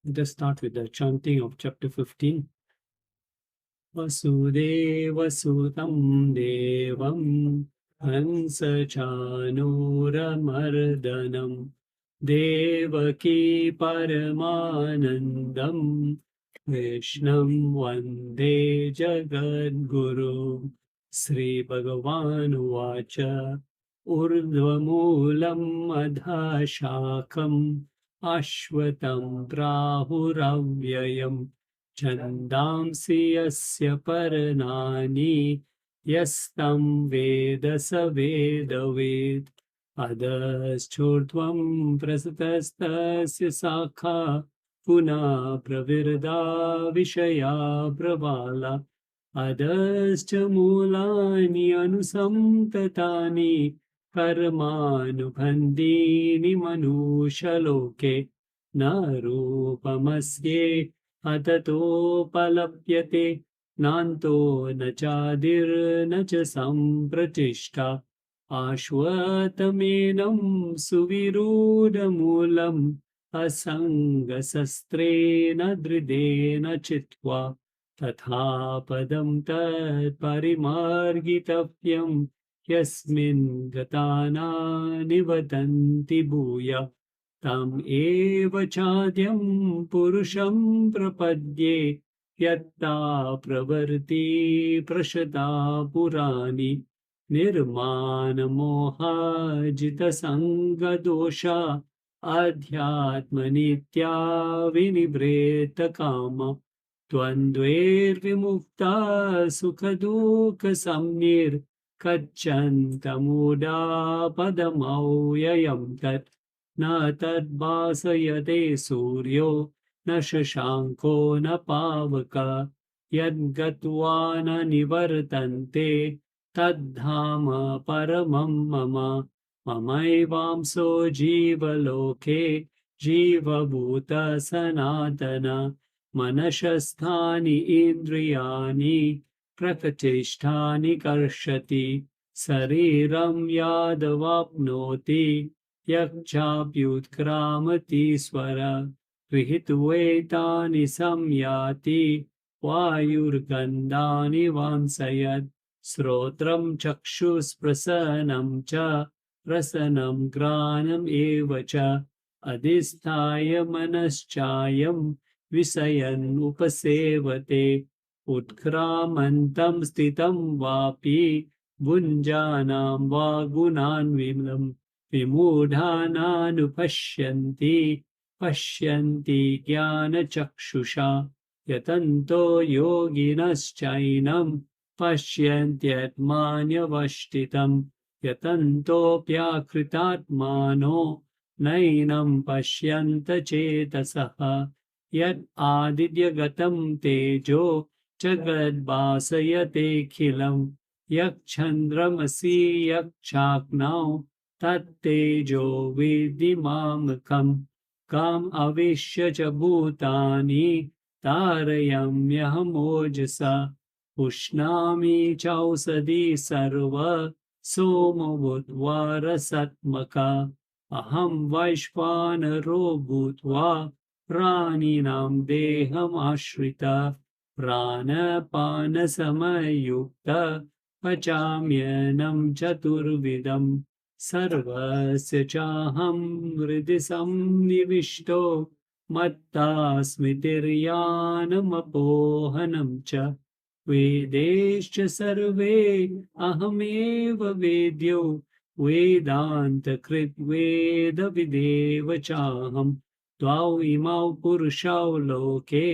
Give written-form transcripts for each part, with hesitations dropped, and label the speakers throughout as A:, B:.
A: Let us start with the chanting of chapter 15. Vasudeva Sutam Devam Hansachanuramardanam Devaki Paramanandam Krishnam Vande Jagadguru. Sri Bhagavan Vacha Urdhvamulam Adhashakam Ashvatam Prahuravyayam Chandamsi yasya paranani yastam veda sa veda ved adhaschurtvam prasatastasya sakha puna pravirda vishaya pravala adhascha mulani anusamtatani karmanubhandini manushaloke narupamasye atatopalapyate nanto na chadir na cha sampratishtha ashvatamenam suvirudamulam asangasastrena dridena chitva tatha padam tat parimargitapyam yasmin gatana nivadanti bhuya tam eva chadyam purusham prapadye yatta pravarti prashada purani nirmana moha jita sanga dosha adhyatma nitya vinivreta kama Tvandver vimukta sukha samnir kachantamuda padamauyayam tat na tad vasayate suryo na shashanko na pavaka yad gatva na nivartante tadhama paramam mama mamaivamso jivaloke jivabhuta sanatana manashasthani indriyani prakatishthani karshati sariram yadavapnoti yakchapyutkramati swara vihitvetani samyati vayurgandhani vansayad srotram chakshus prasanam cha rasanam granam evacha adhisthaya manaschayam visayan upasevate utkramantam stitam vapi Bunjanam vagunan vimlam vimudhananupashyanti pashyanti jnana chakshusha yatanto yoginaschainam pashyantyatmanyavashtitam yatanto pyakritatmano nainam pashyanta chetasaha yad adidyagatam tejo jagadvasayate khilam yakchandramasi yakchaknau tattejo vidimamkam kam avishya cha bhutani tarayamyahamojasa ushnami chausadi sarva somavudvarasatmaka aham vaishvanaro bhutva praninam deham ashrita pranapanasamayyukta pachamyanam chaturvidam sarvasya chaham hridhi samnivishto matta smitiryānam apohanam cha vedescha sarve ahameva vedyo vedanta krit veda videva chaham dvau imau purushau loke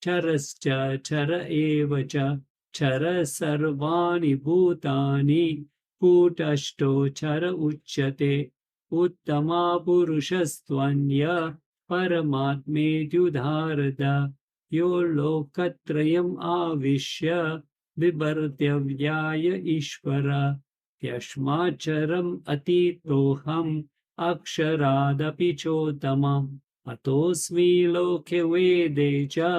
A: charascha chara eva cha chara sarvani bhutani kutashto chara uchyate uttama purushastvanya paramatmetyudharata yo lokatrayam avishya vibhartyavyaya ishvara yashmacharam atitoham aksharadapi chotamam atosmi loke vede cha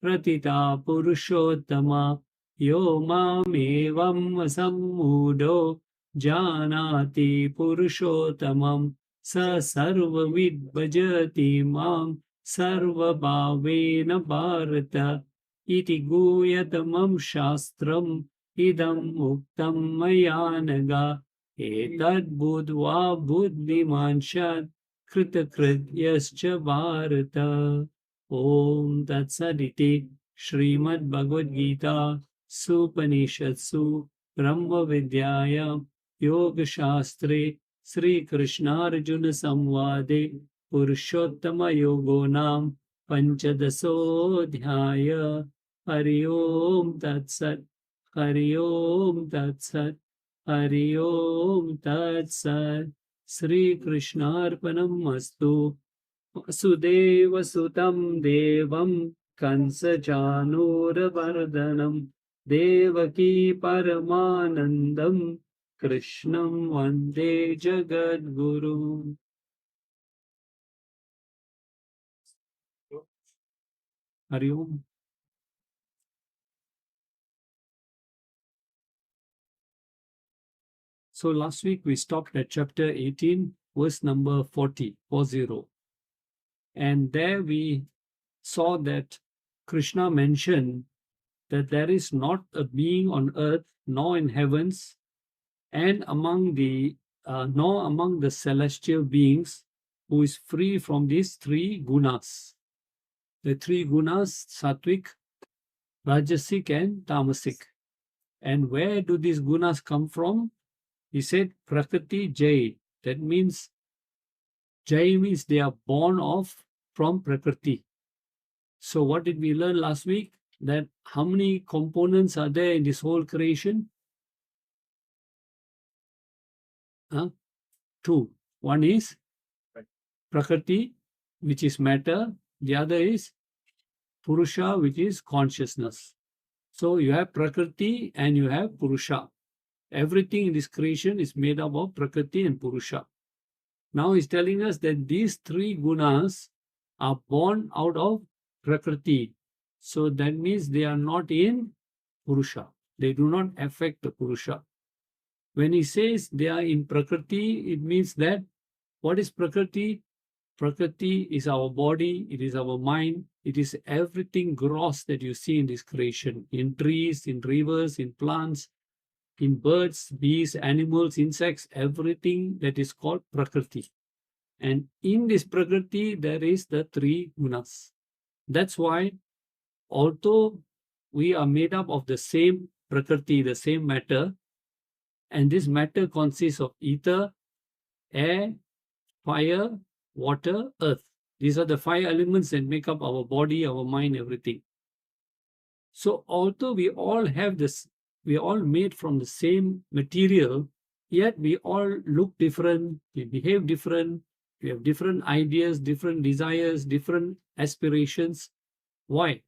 A: pratita purushottama yo evam sammudo janati purushottamam sa sarvavid bhajati mam sarvabhavena bharata iti guyatamam shastram idam muktam mayanaga etad budva buddhimanshat kritakrityascha bharata. Om Tat Saditi Srimad Bhagavad Gita Supanishatsu Brahma Vidyaya Yoga Shastre Sri Krishna Arjuna Samvade Purushottama Yogo Nam Panchadasodhyaya. Hari Om Tat Sat. Hari Om Tat Sat. Hari Om Tat Sat. Sri Krishna Arpanam Astu. Sudevasutam Devam Kansajanurvardhanam Devaki Paramanandam Krishnam Vande Jagadguru. Hari Om. So last week we stopped at chapter 18, verse number 40. And there we saw that Krishna mentioned that there is not a being on earth nor in heavens and among the nor among the celestial beings who is free from these three gunas. The three gunas, satvic, rajasic and tamasic. And where do these gunas come from? He said prakriti jai. That means jai means they are born off from prakriti. So what did we learn last week? That how many components are there in this whole creation? Two. One is prakriti, which is matter. The other is purusha, which is consciousness. So you have prakriti and you have purusha. Everything in this creation is made up of prakriti and purusha. Now he's telling us that these three gunas are born out of prakriti. So that means they are not in purusha. They do not affect the purusha. When he says they are in prakriti, it means that what is prakriti? Prakriti is our body, it is our mind, it is everything gross that you see in this creation, in trees, in rivers, in plants, in birds, bees, animals, insects, everything that is called prakriti. And in this prakriti, there is the three gunas. That's why, although we are made up of the same prakriti, the same matter, and this matter consists of ether, air, fire, water, earth. These are the five elements that make up our body, our mind, everything. So although we all have this, we are all made from the same material, yet we all look different, we behave different, we have different ideas, different desires, different aspirations. Why?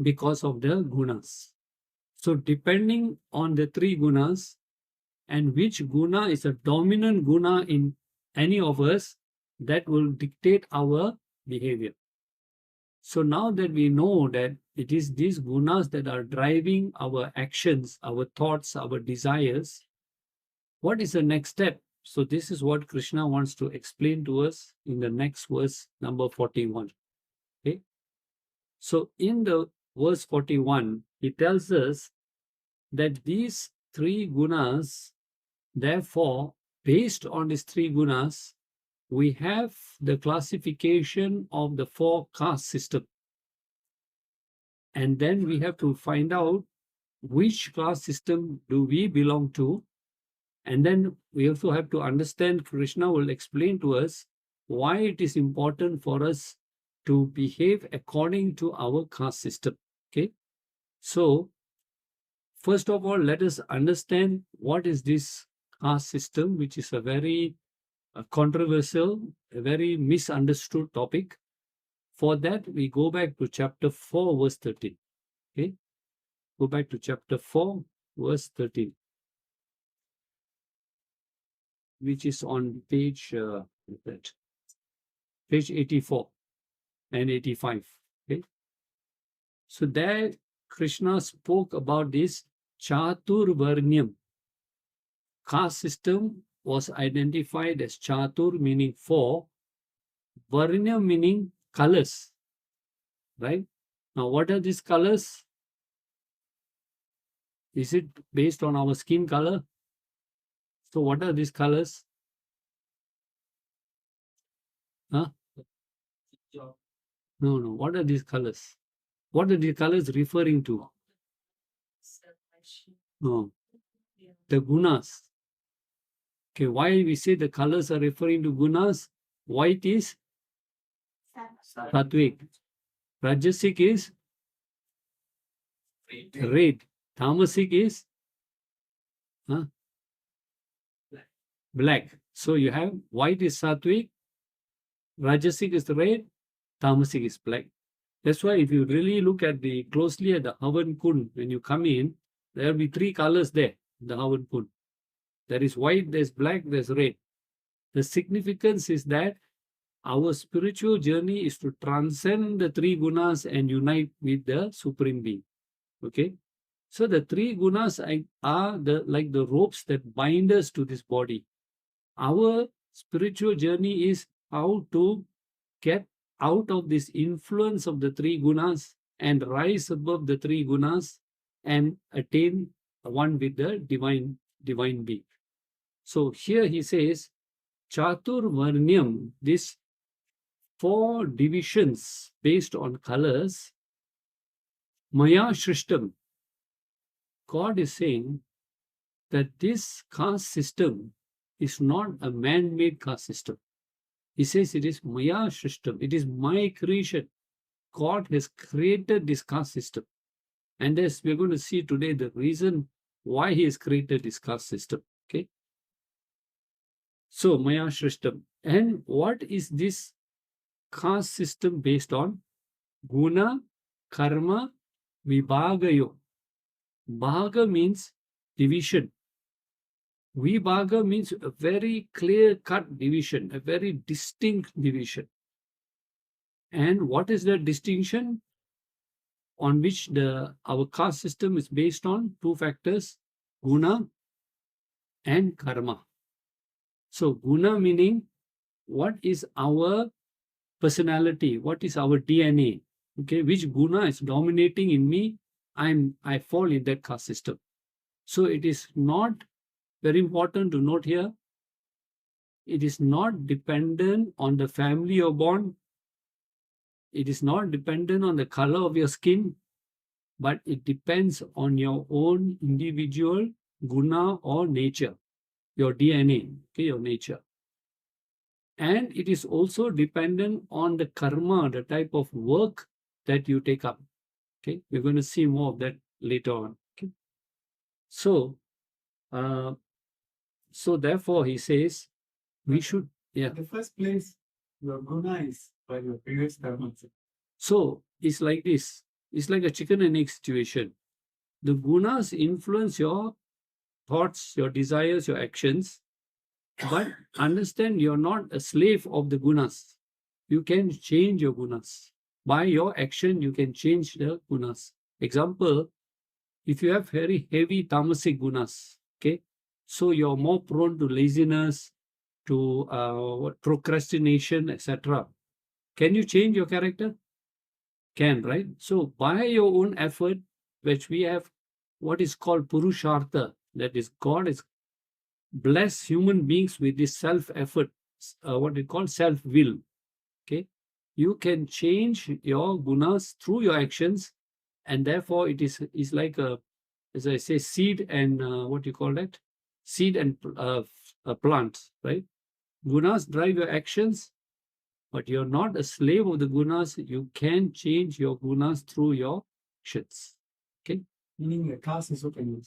A: Because of the gunas. So depending on the three gunas, and which guna is a dominant guna in any of us, that will dictate our behavior. So now that we know that it is these gunas that are driving our actions, our thoughts, our desires, what is the next step? So this is what Krishna wants to explain to us in the next verse, number 41. Okay. So in the verse 41, he tells us that these three gunas, therefore, based on these three gunas, we have the classification of the four caste system. And then we have to find out which caste system do we belong to. And then we also have to understand, Krishna will explain to us why it is important for us to behave according to our caste system. Okay. So, first of all, let us understand what is this caste system, which is a very controversial, a very misunderstood topic. For that, we go back to chapter 4, verse 13. Okay, go back to chapter 4, verse 13, which is on page 84 and 85. Okay, so there Krishna spoke about this Chaturvarnyam. Caste system was identified as Chatur, meaning four, Varnya meaning colors, right? Now, what are these colors? Is it based on our skin color? So, what are these colors? Huh? No, no. What are these colors? What are these colors referring to? No, the gunas. Okay, why we say the colors are referring to gunas? White is satvic. Rajasic is red. Tamasic is huh? Black. So you have white is satvic, rajasic is red, tamasic is black. That's why if you really look at the closely at the Havan Kund, when you come in, there will be three colors there, the Havan Kund. There is white, there's black, there's red. The significance is that our spiritual journey is to transcend the three gunas and unite with the Supreme Being. Okay? So the three gunas are like the ropes that bind us to this body. Our spiritual journey is how to get out of this influence of the three gunas and rise above the three gunas and attain one with the divine being. So here he says, Chatur Varnyam, this 4 divisions based on colors, Maya Shrishtam. God is saying that this caste system is not a man-made caste system. He says it is Maya Shrishtam. It is my creation. God has created this caste system. And as we're going to see today, the reason why he has created this caste system. Okay. So Maya Shrishtam. And what is this caste system based on? Guna, karma, vibhagayo. Bhaga means division. Vibhaga means a very clear-cut division, a very distinct division. And what is the distinction on which our caste system is based on? 2 factors, guna and karma. So guna meaning what is our personality, what is our DNA, okay, which guna is dominating in me, I fall in that caste system. So it is not very important to note here, it is not dependent on the family you're born, it is not dependent on the color of your skin, but it depends on your own individual guna or nature, your DNA, okay, your nature. And it is also dependent on the karma, the type of work that you take up. Okay, we're going to see more of that later on. Okay, so therefore he says we should. Yeah.
B: In the first place, your guna is by your previous dharma.
A: So it's like this. It's like a chicken and egg situation. The gunas influence your thoughts, your desires, your actions. But understand you're not a slave of the gunas. You can change your gunas. By your action, you can change the gunas. Example, if you have very heavy tamasic gunas, okay, so you're more prone to laziness, to procrastination, etc. Can you change your character? Can, right? So by your own effort, which we have what is called purushartha, that is God is bless human beings with this self-effort, what we call self-will. Okay, you can change your gunas through your actions, and therefore it is like a, as I say, seed and what you call that, seed and plant, right? Gunas drive your actions, but you're not a slave of the gunas. You can change your gunas through your actions. Okay,
B: Meaning the caste is open.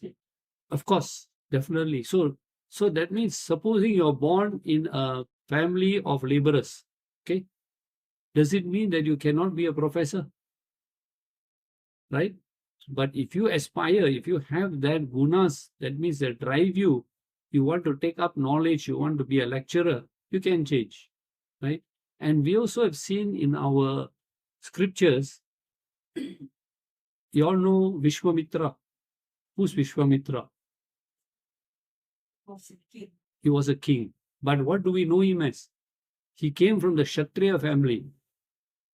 A: of course, definitely. So that means supposing you're born in a family of laborers, okay, does it mean that you cannot be a professor? Right? But if you aspire, if you have that gunas, that means that drive you, you want to take up knowledge, you want to be a lecturer, you can change, right? And we also have seen in our scriptures, you all know Vishwamitra. Who's Vishwamitra? He was a king. But what do we know him as? He came from the Kshatriya family.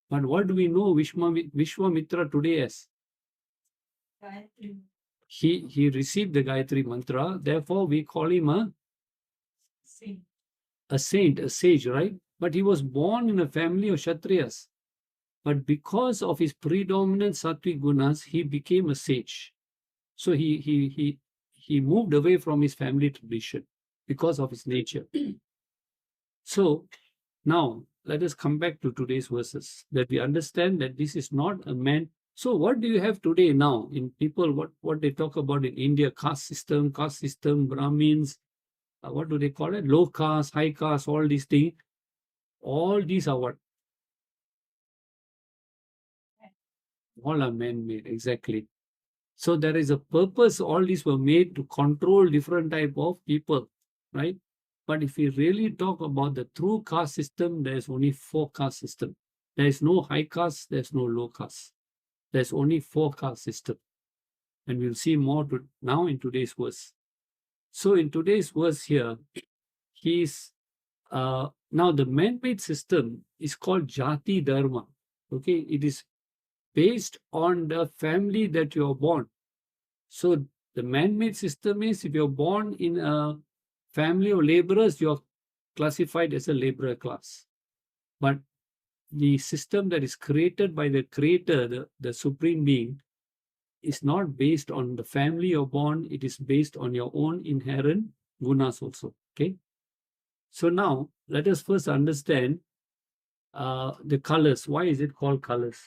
A: But what do we know Vishwamitra today as? He received the Gayatri mantra, therefore we call him a saint, a sage, right? But he was born in a family of Kshatriyas. But because of his predominant sattvic gunas, he became a sage. So he moved away from his family tradition because of his nature. So now let us come back to today's verses, that we understand that this is not a man. So what do you have today now in people, what they talk about in India, caste system, Brahmins, what do they call it? Low caste, high caste, all these things. All these are what? All are man-made, exactly. So there is a purpose. All these were made to control different type of people, right? But if we really talk about the true caste system, there is only 4 caste system. There is no high caste, there is no low caste. There's only 4 caste system. And we'll see more now in today's verse. So in today's verse here, now the man-made system is called Jati Dharma. Okay, it is based on the family that you are born. So the man-made system is, if you're born in a family of laborers, you're classified as a laborer class. But the system that is created by the creator, the supreme being, is not based on the family you're born, it is based on your own inherent gunas also. Okay. So now let us first understand the colors. Why is it called colors?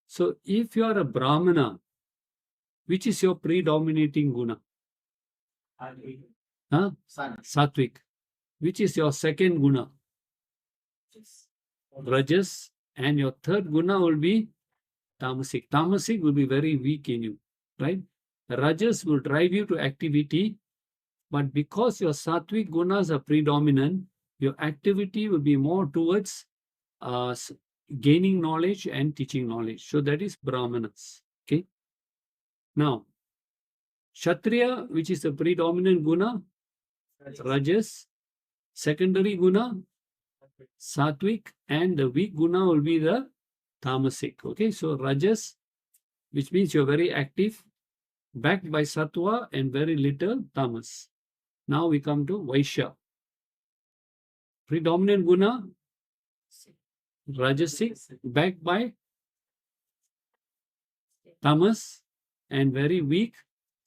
A: So if you are a Bramana, which is your predominating guna? Satvic. Which is your second guna? Rajas. And your third guna will be tamasic. Tamasic will be very weak in you, right? Rajas will drive you to activity, but because your sattvic gunas are predominant, your activity will be more towards gaining knowledge and teaching knowledge. So that is Brahmanas. Okay. Now, Kshatriya, which is the predominant guna, Rajas, secondary guna, Sattvic, and the weak guna will be the tamasic. Okay, so Rajas, which means you're very active, backed by Sattva and very little tamas. Now we come to Vaisya. Predominant guna, Rajasic, backed by tamas and very weak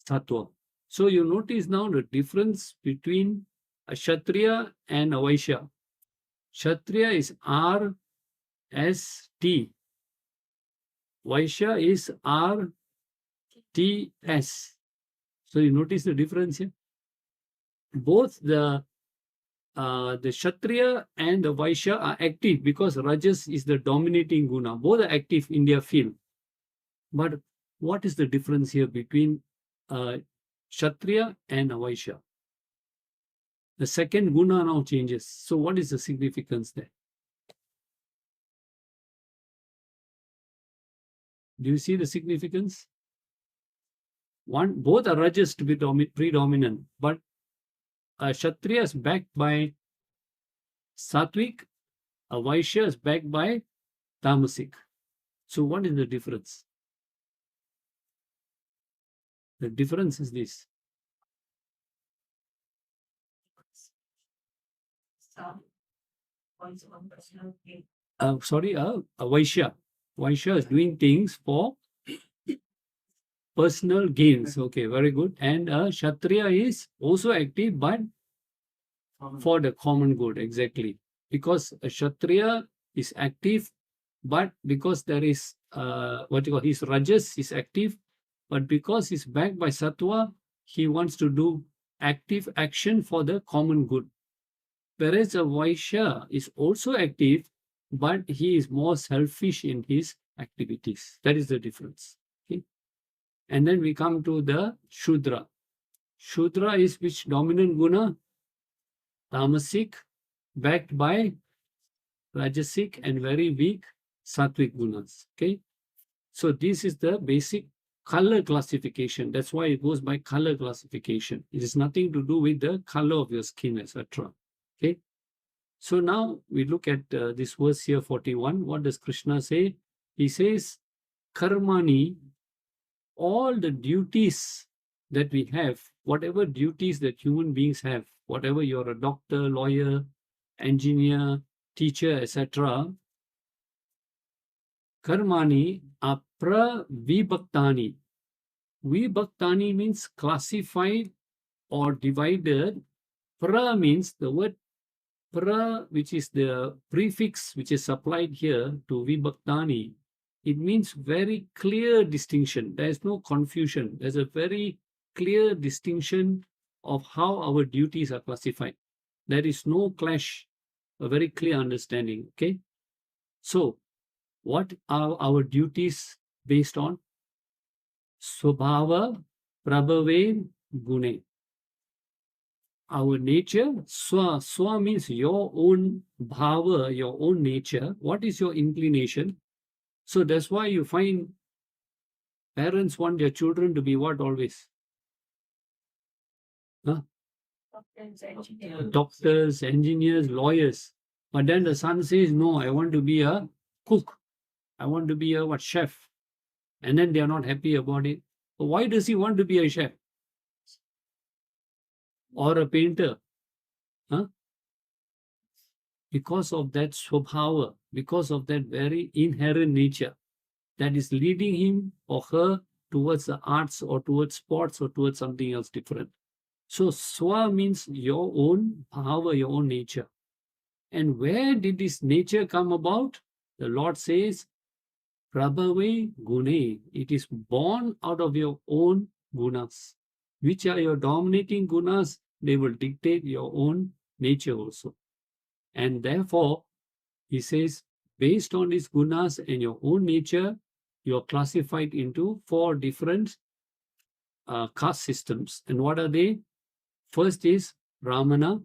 A: Sattva. So you notice now the difference between a Kshatriya and a Vaisya. Kshatriya is R S T. Vaisya is R T S. So you notice the difference here. Both the Kshatriya and the Vaisya are active because Rajas is the dominating guna. Both are active in their field. But what is the difference here between Kshatriya and a Vaisya? The second guna now changes. So what is the significance there? Do you see the significance? Both are Rajas to be predominant, but a Kshatriya is backed by Sattvic, a Vaisya is backed by Tamasic. So what is the difference? The difference is this. A Vaisya. Vaisya is doing things for personal gains. Okay, very good. And a Kshatriya is also active, but for the common good, exactly. Because a Kshatriya is active, but because there is his Rajas is active, but because he's backed by Sattva, he wants to do active action for the common good. Whereas a Vaisya is also active, but he is more selfish in his activities. That is the difference. Okay? And then we come to the Shudra. Shudra is which dominant guna? Tamasic, backed by Rajasic and very weak Sattvic gunas. Okay? So this is the basic color classification. That's why it goes by color classification. It is nothing to do with the color of your skin, etc. Okay? So now we look at this verse here, 41. What does Krishna say? He says, karmani, all the duties that we have, whatever duties that human beings have, whatever you're a doctor, lawyer, engineer, teacher, etc., karmani are pravibhaktani. Vibhaktani means classified or divided. Pra means the word pra, which is the prefix which is applied here to vibhaktani. It means very clear distinction. There is no confusion. There's a very clear distinction of how our duties are classified. There is no clash, a very clear understanding. Okay. So, what are our duties based on? Svabhāva, prabhave, gune. Our nature, swa means your own bhava, your own nature. What is your inclination? So that's why you find parents want their children to be what always? Huh? Doctors, engineers, lawyers. But then the son says, no, I want to be a cook. I want to be a what, chef. And then they are not happy about it. But why does he want to be a chef? Or a painter? Huh? Because of that svabhāva, because of that very inherent nature that is leading him or her towards the arts or towards sports or towards something else different. So swa means your own bhava, your own nature. And where did this nature come about? The Lord says, prabhave gune. It is born out of your own gunas. Which are your dominating gunas? They will dictate your own nature also. And therefore, he says, based on these gunas and your own nature, you are classified into 4 different caste systems. And what are they? First is Bramana.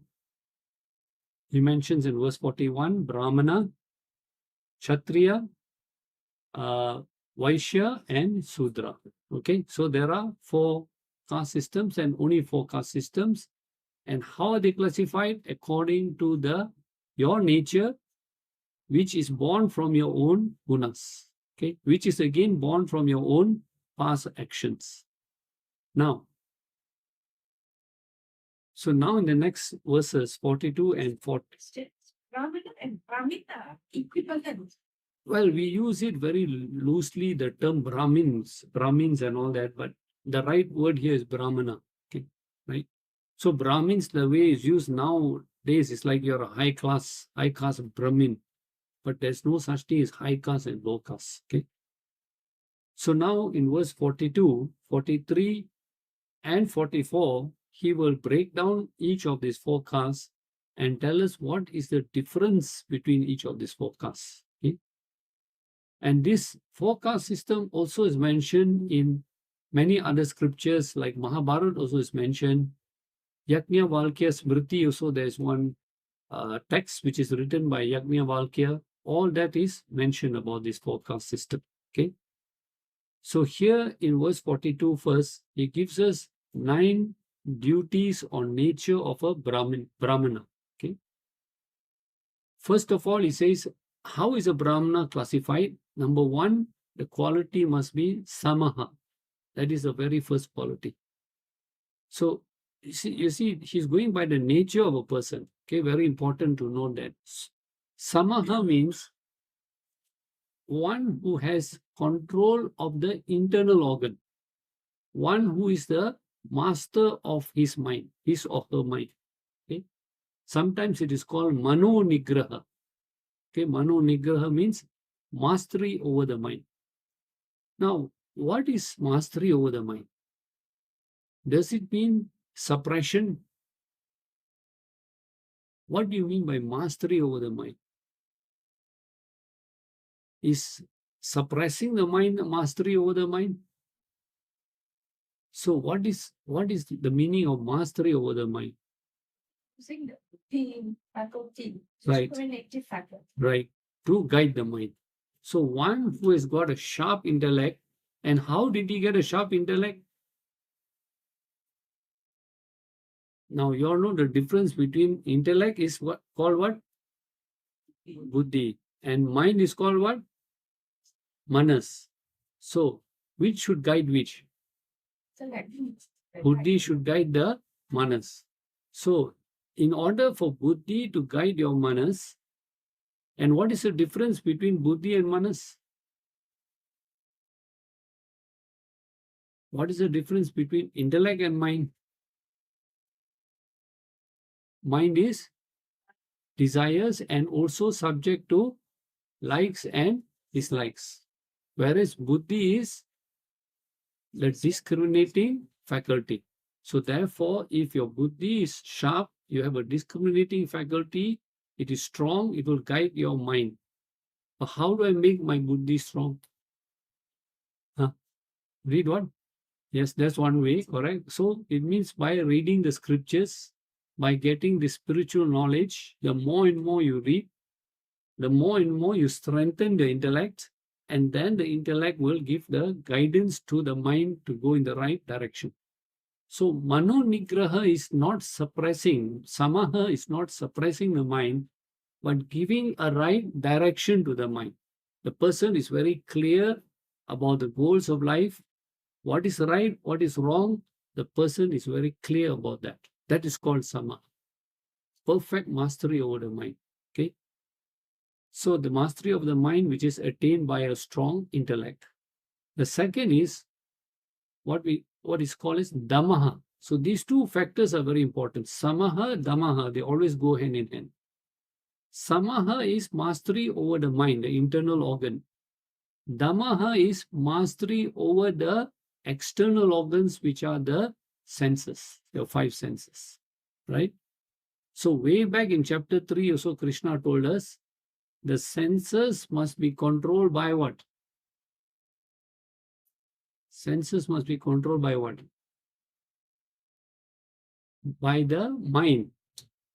A: He mentions in verse 41, Bramana, Ksatriya, Vaisya, and Shudra. Okay, so there are 4 caste systems and only 4 caste systems. And how are they classified? According to your nature, which is born from your own gunas. Okay, which is again born from your own past actions. Now, so now in the next verses 42 and 40.
C: Brahmana and Brahmita equivalent.
A: Well, we use it very loosely, the term Brahmins and all that, but the right word here is Brahmana. Okay, right? So Brahmins, the way it's used nowadays, is like you're a high caste Brahmin. But there's no such thing as high caste and low caste. Okay. So now in verse 42, 43, and 44, he will break down each of these 4 castes and tell us what is the difference between each of these 4 castes. Okay. And this 4 caste system also is mentioned in many other scriptures, like Mahabharata also is mentioned. Yajnavalkya Smriti also, there's one text which is written by Yajnavalkya. All that is mentioned about this 4 caste system. Okay. So here in verse 42 first, he gives us 9 duties or nature of a Brahmana. Okay. First of all, he says, how is a Brahmana classified? Number 1, the quality must be samaha. That is the very first quality. So you see, he's going by the nature of a person. Okay, very important to note that. Samaha means one who has control of the internal organ, one who is the master of his mind, his or her mind. Okay, sometimes it is called mano nigraha. Okay, mano nigraha means mastery over the mind. Now, what is mastery over the mind? Does it mean suppression? What do you mean by mastery over the mind? Is suppressing the mind mastery over the mind? So what is the meaning of mastery over the mind?
C: Using the being faculty,
A: Right.
C: discriminative faculty.
A: Right, to guide the mind. So one who has got a sharp intellect, and how did he get a sharp intellect? Now you all know the difference between intellect is called what? buddhi. And mind is called what? Manas. So, which should guide which?
C: So that means
A: Buddhi should guide the manas. So, in order for buddhi to guide your manas, and what is the difference between buddhi and manas? What is the difference between intellect and mind? Mind is desires and also subject to likes and dislikes. Whereas buddhi is the discriminating faculty. So therefore, if your buddhi is sharp, you have a discriminating faculty, it is strong, it will guide your mind. But how do I make my buddhi strong? Read what? Yes, that's one way, correct? So it means by reading the scriptures, by getting the spiritual knowledge, the more and more you read, the more and more you strengthen the intellect, and then the intellect will give the guidance to the mind to go in the right direction. So mano nigraha is not suppressing, samaha is not suppressing the mind, but giving a right direction to the mind. The person is very clear about the goals of life, what is right, what is wrong. The person is very clear about that. That is called sama. Perfect mastery over the mind. Okay. So the mastery of the mind, which is attained by a strong intellect. The second is what is called as damaha. So these two factors are very important. Samaha, damaha, they always go hand in hand. Samaha is mastery over the mind, the internal organ. Damaha is mastery over the external organs, which are the senses, the five senses, right? So way back in chapter 3 also Krishna told us the senses must be controlled by what? Senses must be controlled by what? By the mind.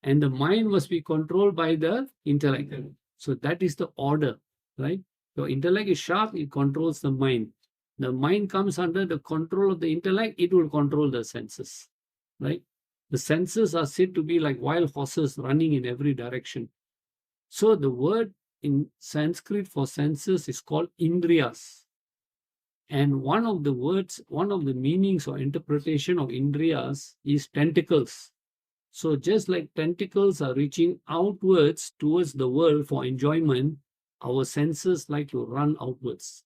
A: And the mind must be controlled by the intellect. So that is the order, right? Your intellect is sharp, it controls the mind. The mind comes under the control of the intellect, it will control the senses, right? The senses are said to be like wild horses running in every direction. So the word in Sanskrit for senses is called indriyas. And one of the words, one of the meanings or interpretation of indriyas is tentacles. So just like tentacles are reaching outwards towards the world for enjoyment, our senses like to run outwards.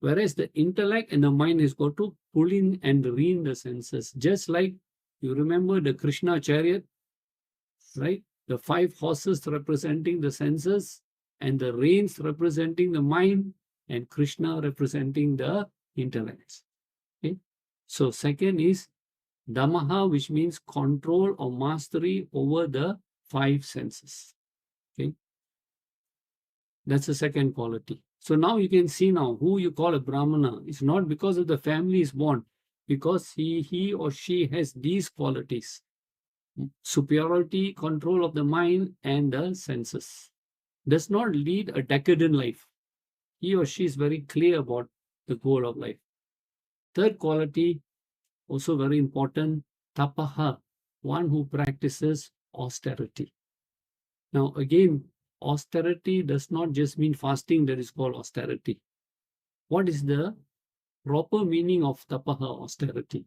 A: Whereas the intellect and the mind has got to pull in and rein the senses. Just like you remember the Krishna chariot, right? The 5 horses representing the senses and the reins representing the mind and Krishna representing the intellect. Okay? So second is damaha, which means control or mastery over the 5 senses. Okay? That's the second quality. So now you can see now who you call a Bramana. It's not because of the family is born, because he or she has these qualities. Superiority, control of the mind and the senses. Does not lead a decadent life. He or she is very clear about the goal of life. Third quality, also very important, tapaha, one who practices austerity. Now again, austerity does not just mean fasting, that is called austerity. What is the proper meaning of tapaha, austerity,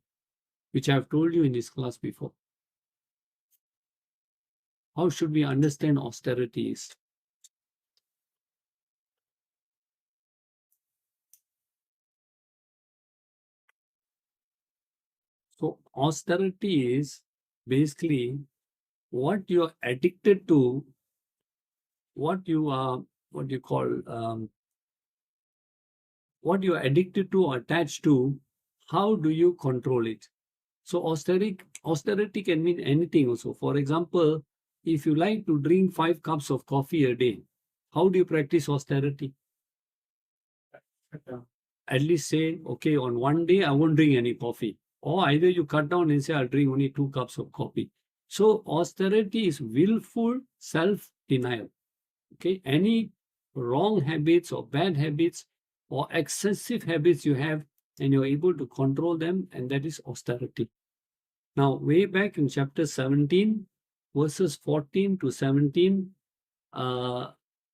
A: which I have told you in this class before? How should we understand austerity is? So austerity is basically what you are addicted to, what you are, what you call, what you are addicted to or attached to, how do you control it? So austerity can mean anything also. For example, if you like to drink 5 cups of coffee a day, how do you practice austerity? At least say, okay, on one day I won't drink any coffee. Or either you cut down and say, I'll drink only 2 cups of coffee. So austerity is willful self-denial. Okay, any wrong habits or bad habits or excessive habits you have and you're able to control them, and that is austerity. Now, way back in chapter 17, verses 14 to 17,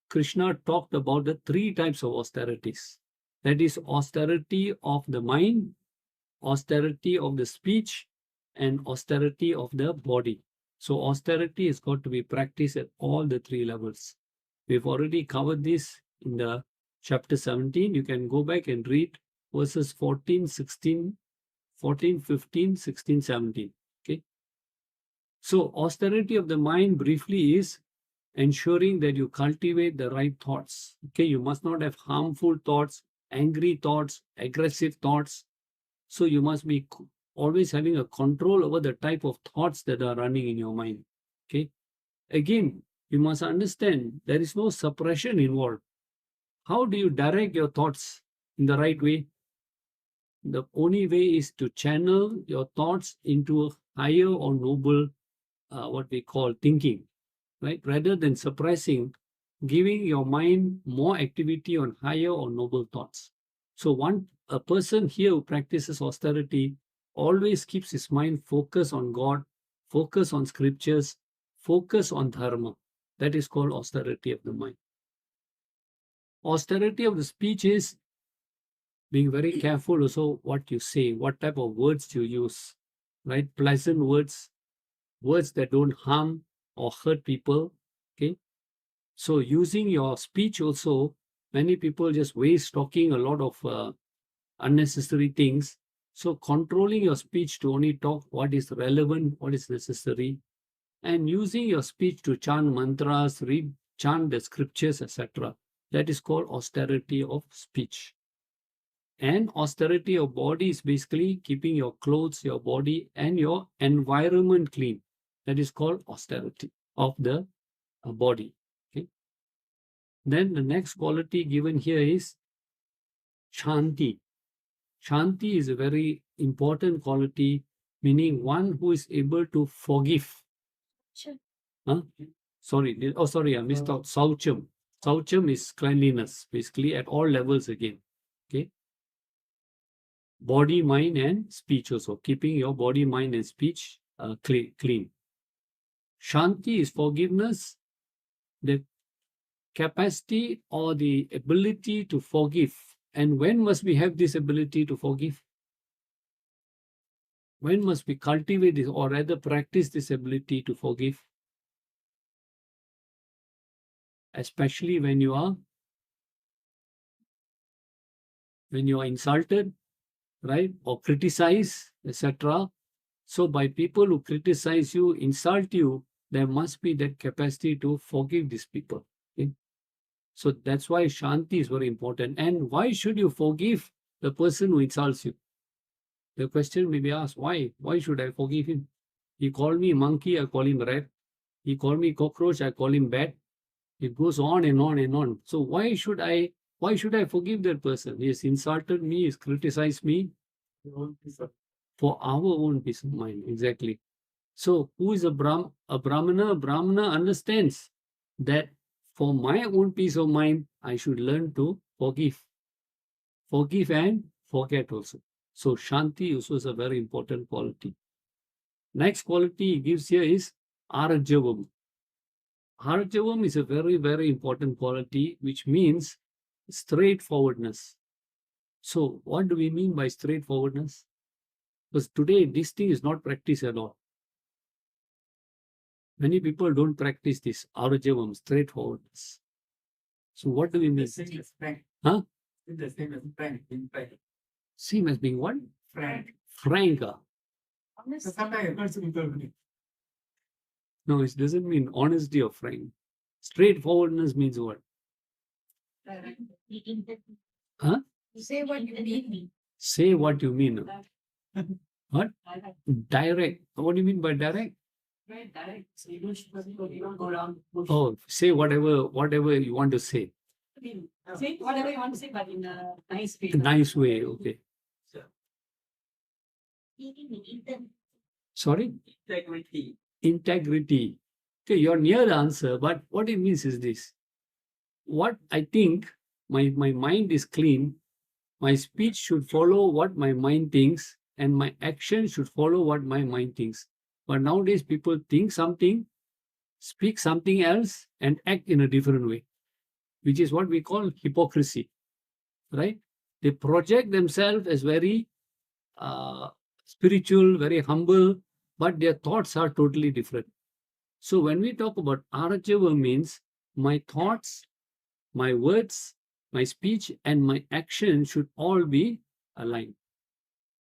A: Krishna talked about the 3 types of austerities. That is austerity of the mind, austerity of the speech, and austerity of the body. So austerity has got to be practiced at all the 3 levels. We've already covered this in the chapter 17. You can go back and read verses 14, 16, 14, 15, 16, 17. Okay. So austerity of the mind briefly is ensuring that you cultivate the right thoughts. Okay, you must not have harmful thoughts, angry thoughts, aggressive thoughts. So you must be always having a control over the type of thoughts that are running in your mind. Okay. Again, you must understand there is no suppression involved. How do you direct your thoughts in the right way? The only way is to channel your thoughts into a higher or noble, what we call thinking, right? Rather than suppressing, giving your mind more activity on higher or noble thoughts. So a person here who practices austerity always keeps his mind focused on God, focus on scriptures, focus on dharma. That is called austerity of the mind. Austerity of the speech is being very careful also what you say, what type of words you use, right? Pleasant words, words that don't harm or hurt people. Okay. So using your speech also, many people just waste talking a lot of unnecessary things. So controlling your speech to only talk what is relevant, what is necessary, and using your speech to chant mantras, chant the scriptures, etc. That is called austerity of speech. And austerity of body is basically keeping your clothes, your body, and your environment clean. That is called austerity of the body. Okay. Then the next quality given here is shanti. Shanti is a very important quality, meaning one who is able to forgive.
C: Sure.
A: Huh? Sorry, I missed out. Saucham. Saucham is cleanliness, basically at all levels again. Okay. Body, mind, and speech also. Keeping your body, mind, and speech clean. Shanti is forgiveness, the capacity or the ability to forgive. And when must we have this ability to forgive? When must we cultivate this, or rather practice this ability to forgive? Especially when you are insulted, right, or criticized, etc. So by people who criticize you, insult you, there must be that capacity to forgive these people. Okay? So that's why Shanti is very important. And why should you forgive the person who insults you? The question may be asked, why? Why should I forgive him? He called me monkey, I call him rat. He called me cockroach, I call him bat. It goes on and on and on. So why should I forgive that person? He has insulted me, he has criticized me for our own peace of mind. Exactly. So who is a Brahmana? A Brahmana understands that for my own peace of mind, I should learn to forgive. Forgive and forget also. So Shanti also is a very important quality. Next quality he gives here is Arjavam. Arjavam is a very, very important quality, which means straightforwardness. So what do we mean by straightforwardness? Because today this thing is not practiced at all. Many people don't practice this Arjavam, straightforwardness. So what do we mean?
B: The same as frank.
A: Huh?
B: The same as frank. In fact,
A: Same as being what?
B: frank.
A: Frank.
B: So sometimes I heard some people.
A: No, it doesn't mean honesty or frank. Straightforwardness means what? Huh?
C: Say what you mean.
A: Say what you mean. What? Direct. What do you mean by direct?
B: Right, direct. So you don't go around.
A: Oh, say whatever you want to say.
B: Say whatever you want to say, but in a nice way.
A: Nice way, okay. Sorry?
B: Integrity.
A: Integrity. Okay, you're near the answer, but what it means is this. What I think, my mind is clean, my speech should follow what my mind thinks, and my action should follow what my mind thinks. But nowadays people think something speak something else and act in a different way, which is what we call hypocrisy, right? They project themselves as very spiritual, very humble, but their thoughts are totally different. So when we talk about arjava means my thoughts, my words, my speech and my action should all be aligned,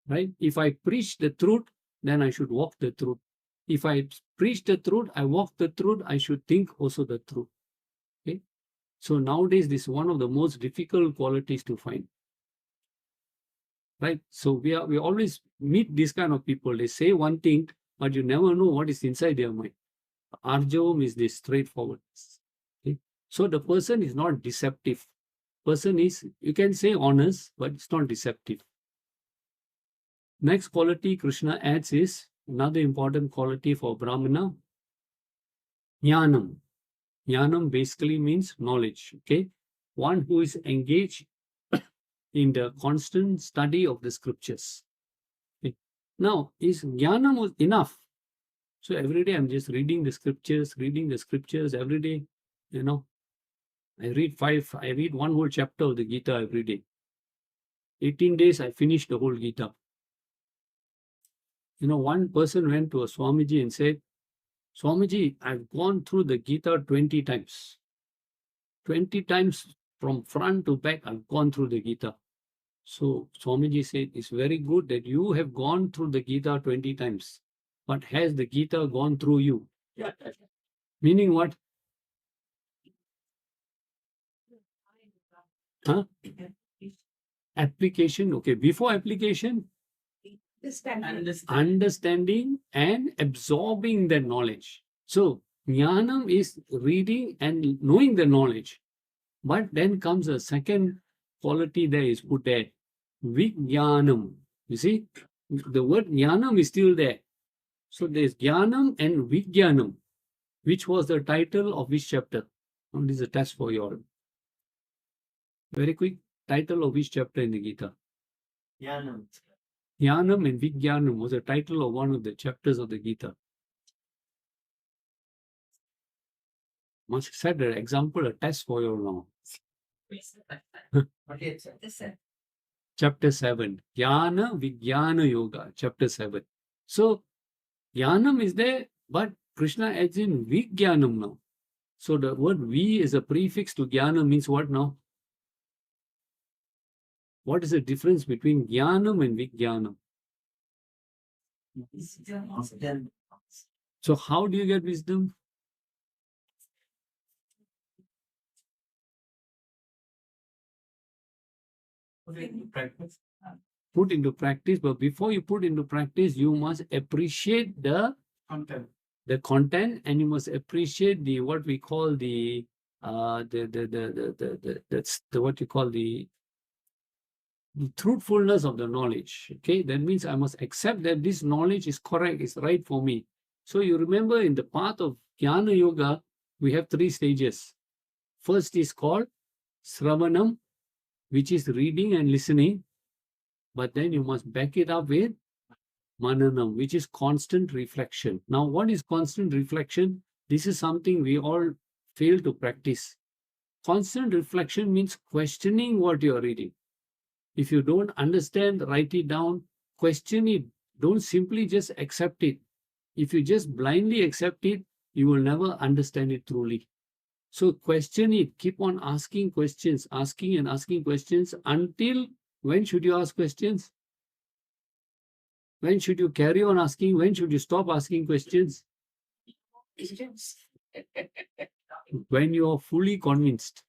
A: right? If I preach the truth, then I should walk the truth. If I preach the truth, I walk the truth, I should think also the truth. Okay. So nowadays, this is one of the most difficult qualities to find. Right? So we always meet these kind of people. They say one thing, but you never know what is inside their mind. Arjavam is this straightforward. Okay? So the person is not deceptive. Person is, you can say honest, but it's not deceptive. Next quality Krishna adds is another important quality for Bramana, jnanam. Jnanam basically means knowledge. Okay, one who is engaged in the constant study of the scriptures. Okay. Now, is jnanam enough? So every day I'm just reading the scriptures every day. You know, I read one whole chapter of the Gita every day. 18 days I finished the whole Gita. You know, one person went to a Swamiji and said, Swamiji, I've gone through the Gita 20 times. 20 times from front to back, I've gone through the Gita. So Swamiji said, it's very good that you have gone through the Gita 20 times. But has the Gita gone through you? Yeah. Meaning what? Huh? Application. Okay, before application, understanding and absorbing the knowledge. So jnanam is reading and knowing the knowledge. But then comes a second quality there is put there. Vijnanam. You see, the word jnanam is still there. So there's jnanam and vijnanam, which was the title of which chapter? Now this is a test for you all. Very quick, title of which chapter in the Gita?
B: Jnanam.
A: Jnanam and Vijnanam was the title of one of the chapters of the Gita. Must set an example, a test for you now. Chapter 7. Jnana Vijnana Yoga, chapter 7. So, Jnanam is there, but Krishna adds in Vijnanam now. So, the word V is a prefix to Jnana means what now? What is the difference between Jnanam and Vijnanam? So, how do you get wisdom?
B: Practice.
A: Put into practice, but before you put into practice, you must appreciate the content, and you must appreciate the what we call the what you call the truthfulness of the knowledge. Okay, that means I must accept that this knowledge is correct, is right for me. So you remember in the path of Jnana Yoga, we have 3 stages. First is called Sravanam, which is reading and listening. But then you must back it up with Mananam, which is constant reflection. Now, what is constant reflection? This is something we all fail to practice. Constant reflection means questioning what you are reading. If you don't understand, write it down, question it. Don't simply just accept it. If you just blindly accept it, you will never understand it truly. So question it, keep on asking questions, asking and asking questions until when should you ask questions? When should you carry on asking? When should you stop asking questions? When you are fully convinced,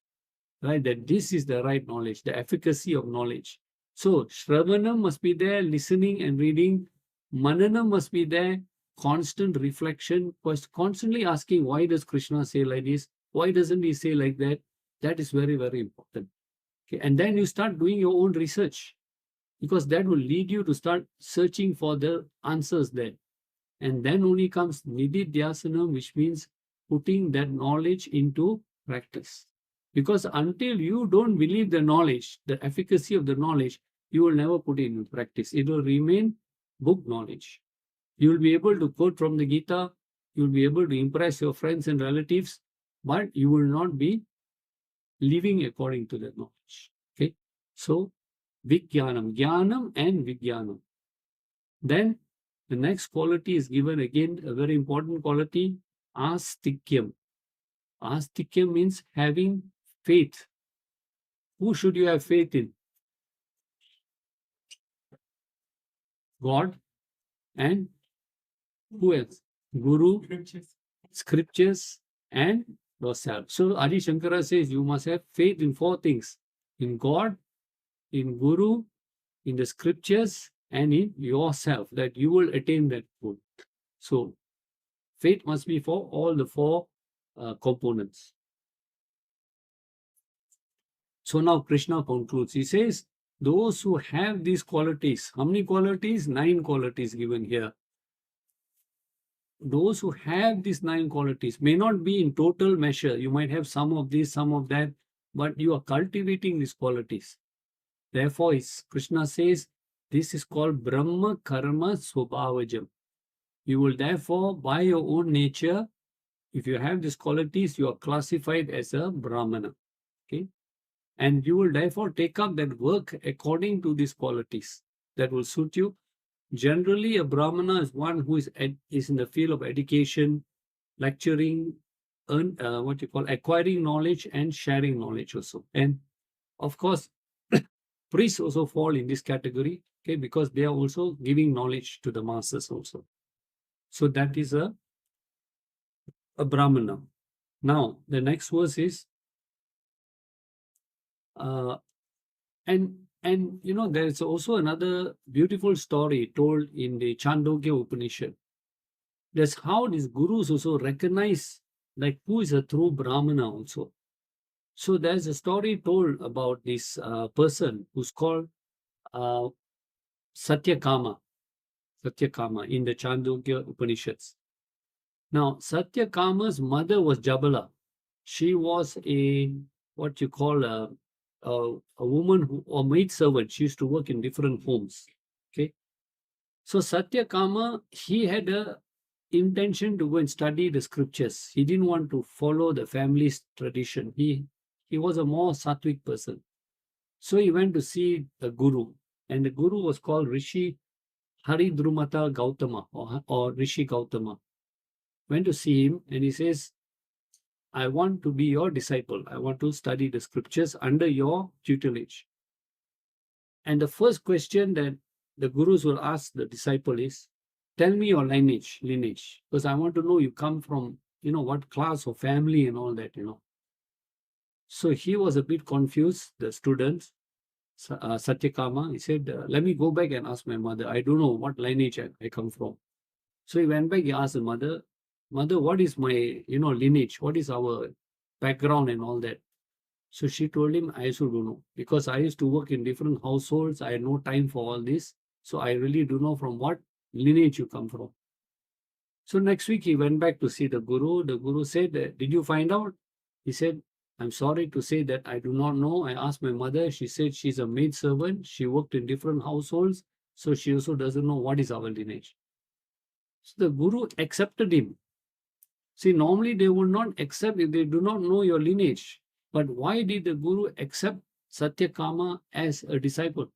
A: right, that this is the right knowledge, the efficacy of knowledge. So Shravanam must be there, listening and reading. Mananam must be there, constant reflection, constantly asking, why does Krishna say like this? Why doesn't he say like that? That is very, very important. Okay, and then you start doing your own research, because that will lead you to start searching for the answers there. And then only comes nididhyasanam, which means putting that knowledge into practice. Because until you don't believe the knowledge, the efficacy of the knowledge, you will never put it into practice. It will remain book knowledge. You will be able to quote from the Gita, you'll be able to impress your friends and relatives, but you will not be living according to that knowledge. Okay, so Vijnanam, Jnanam and Vijnanam. Then the next quality is given again, a very important quality, Astikyam. Astikyam means having faith. Who should you have faith in? God and who else? Guru, scriptures, and yourself. So Adi Shankara says you must have faith in 4 things: in God, in Guru, in the scriptures, and in yourself, that you will attain that good. So faith must be for all the 4 components. So now Krishna concludes. He says, those who have these qualities, how many qualities? 9 qualities given here. Those who have these 9 qualities may not be in total measure. You might have some of this, some of that, but you are cultivating these qualities. Therefore, Krishna says, this is called Brahma Karma Svabhāvajam. You will therefore, by your own nature, if you have these qualities, you are classified as a Bramana. Okay? And you will therefore take up that work according to these qualities that will suit you. Generally, a Brahmana is one who is in the field of education, lecturing, acquiring knowledge and sharing knowledge also. And of course, priests also fall in this category, okay, because they are also giving knowledge to the masses also. So that is a Brahmana. Now, the next verse is, and you know, there is also another beautiful story told in the Chandogya Upanishad. That's how these gurus also recognize like who is a true Brahmana also. So there's a story told about this person who's called Satyakama in the Chandogya Upanishads. Now, Satyakama's mother was Jabala. She was a what you call a woman who, or maid servant. She used to work in different homes. Okay, so Satyakama, he had a intention to go and study the scriptures. He didn't want to follow the family's tradition. He was a more satvic person. So he went to see the guru, and the guru was called Rishi Haridrumata Gautama or Rishi Gautama. Went to see him and he says, I want to be your disciple. I want to study the scriptures under your tutelage. And the first question that the gurus will ask the disciple is, tell me your lineage, because I want to know you come from, you know, what class or family and all that, you know. So he was a bit confused, the student, Satyakama. He said, let me go back and ask my mother. I don't know what lineage I come from. So he went back, he asked the mother, what is my, you know, lineage? What is our background and all that? So she told him, I also don't know, because I used to work in different households. I had no time for all this. So I really don't know from what lineage you come from. So next week he went back to see the guru. The guru said, did you find out? He said, I'm sorry to say that I do not know. I asked my mother. She said she's a maid servant. She worked in different households. So she also doesn't know what is our lineage. So the guru accepted him. See, normally they would not accept if they do not know your lineage. But why did the guru accept Satyakama as a disciple?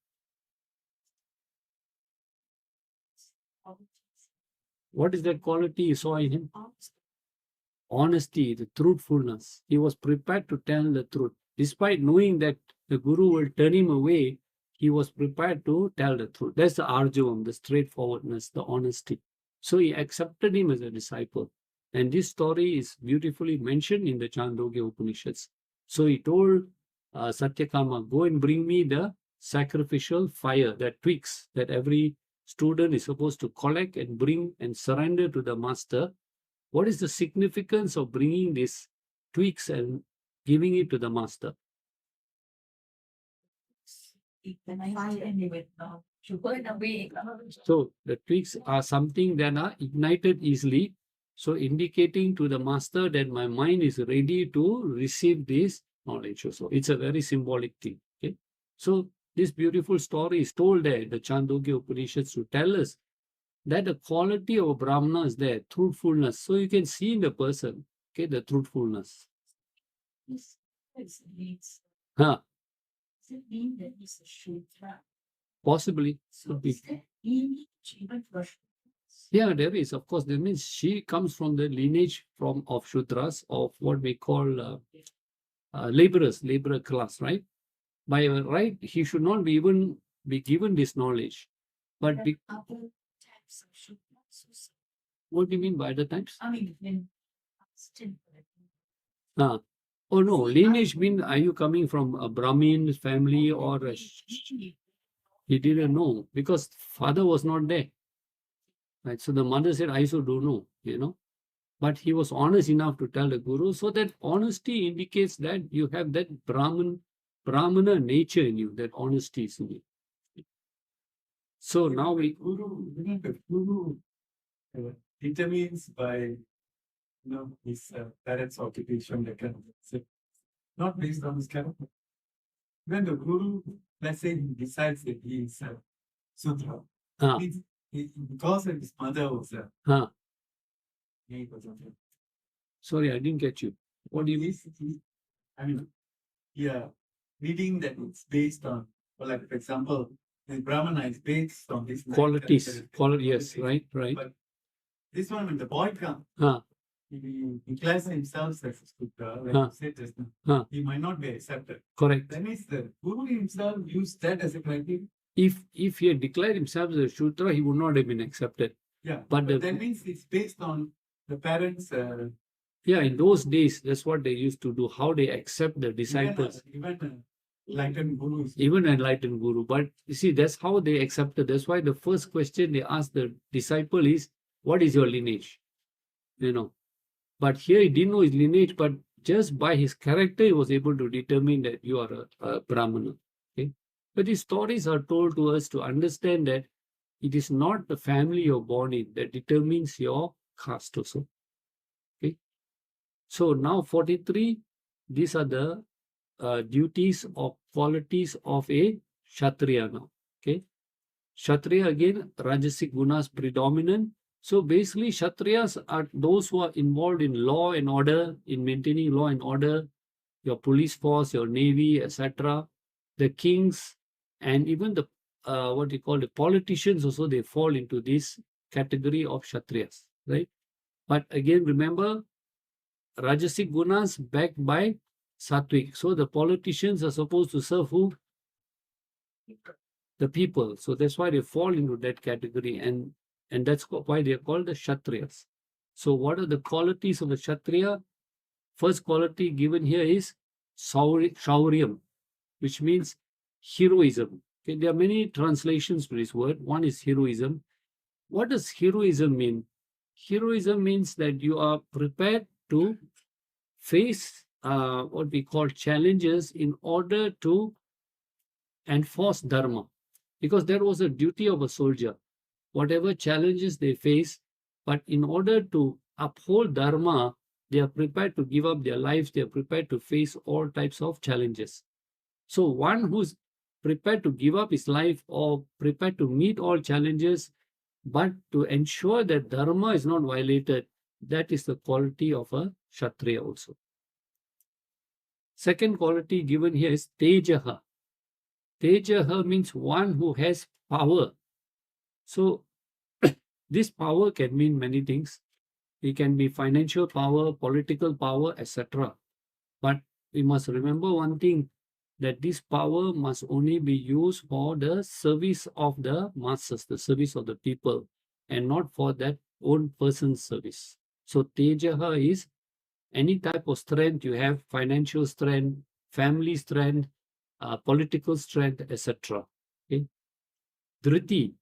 A: What is that quality you saw in him? Honesty, the truthfulness. He was prepared to tell the truth. Despite knowing that the guru will turn him away, he was prepared to tell the truth. That's the arjavam, the straightforwardness, the honesty. So he accepted him as a disciple. And this story is beautifully mentioned in the Chandogya Upanishads. So he told Satyakama, go and bring me the sacrificial fire, that twigs that every student is supposed to collect and bring and surrender to the master. What is the significance of bringing these twigs and giving it to the master? So the twigs are something that are ignited easily. So indicating to the master that my mind is ready to receive this knowledge also. It's a very symbolic thing. Okay. So this beautiful story is told there, the Chandogya Upanishads, to tell us that the quality of a Brahmana is there, truthfulness. So you can see in the person, okay, the truthfulness.
C: This means,
A: Huh,
C: does it mean that he's a Shudra?
A: possibly.
C: So
A: Could be.
C: is there any achievement for Shudras?
A: Yeah, there is. Of course, that means she comes from the lineage of Shudras, of what we call laborer class, right? By right, he should not be even be given this knowledge. But
C: There
A: be,
C: are other types of Shudras also.
A: what do you mean by other types?
C: I mean, in still.
A: Ah, oh no, lineage mean, are you coming from a Brahmin family or a he didn't know because father was not there. Right. So the mother said, I also don't know, But he was honest enough to tell the guru. So that honesty indicates that you have that Brahmana nature in you, that honesty is in you. So now we
B: The guru determines by his parents' occupation, that kind of thing. Not based on his character. When the guru, let's say, he decides that he is a Sudra,
A: ah,
B: means because of his mother was a
A: ah,
B: he was a-
A: sorry, I didn't get you. What do you mean?
B: I mean, yeah, reading that it's based on, or like for example, the Brahmana is based on this
A: Qualities.
B: characteristic.
A: Yes, right.
B: But this one, when the boy comes,
A: Ah,
B: he declares himself as a Sudra, like
A: Huh.
B: you said just now,
A: Huh.
B: he might not be accepted.
A: correct.
B: That means the guru himself used that as a criteria.
A: If he had declared himself as a Shudra, he would not have been accepted.
B: Yeah,
A: But
B: but that means it's based on the parents'
A: Yeah, in those days, that's what they used to do, how they accept the disciples,
B: even enlightened gurus.
A: even enlightened guru. But you see, that's how they accepted. That's why the first question they ask the disciple is, what is your lineage? But here he didn't know his lineage, but just by his character, he was able to determine that you are a Brahmana. Okay? But these stories are told to us to understand that it is not the family you're born in that determines your caste also. Okay? So now 43, these are the duties or qualities of a Kshatriya now. Okay? Kshatriya again, rajasic gunas predominant. So basically, Kshatriyas are those who are involved in law and order, in maintaining law and order, your police force, your navy, etc. The kings, and even the what you call the politicians also, they fall into this category of Kshatriyas, right? But again, remember, rajasic gunas backed by satvic. So the politicians are supposed to serve who? The people. So that's why they fall into that category, and that's why they are called the Kshatriyas. So what are the qualities of the Kshatriya? First quality given here is Shauryam, which means heroism. Okay, there are many translations to this word. One is heroism. What does heroism mean? Heroism means that you are prepared to face what we call challenges in order to enforce Dharma. Because that was a duty of a soldier. Whatever challenges they face, but in order to uphold Dharma, they are prepared to give up their lives, they are prepared to face all types of challenges. So one who's prepared to give up his life or prepared to meet all challenges, but to ensure that Dharma is not violated, that is the quality of a Kshatriya also. Second quality given here is Tejaha. Tejaha means one who has power. So this power can mean many things. It can be financial power, political power, etc. But we must remember one thing, that this power must only be used for the service of the masses, the service of the people, and not for that own person's service. So Tejaha is any type of strength you have, financial strength, family strength, political strength, etc. Okay. Dhriti,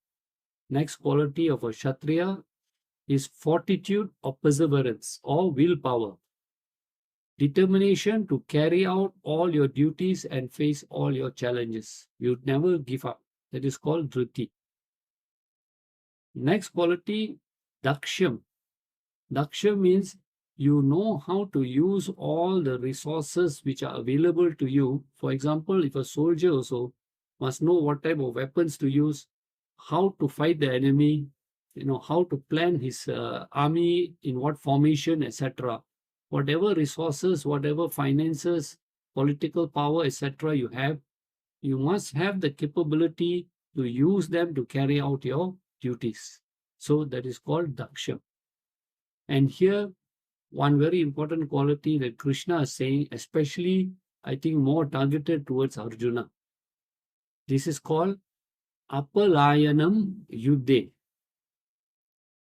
A: next quality of a Kshatriya, is fortitude or perseverance or willpower. Determination to carry out all your duties and face all your challenges. You never give up. That is called Dhriti. Next quality, Daksham. Daksham means you know how to use all the resources which are available to you. For example, if a soldier also must know what type of weapons to use, how to fight the enemy, how to plan his army, in what formation, etc. Whatever resources, whatever finances, political power, etc. you have, you must have the capability to use them to carry out your duties. So that is called daksha. And here, one very important quality that Krishna is saying, especially I think more targeted towards Arjuna. This is called apalayanam yuddhe.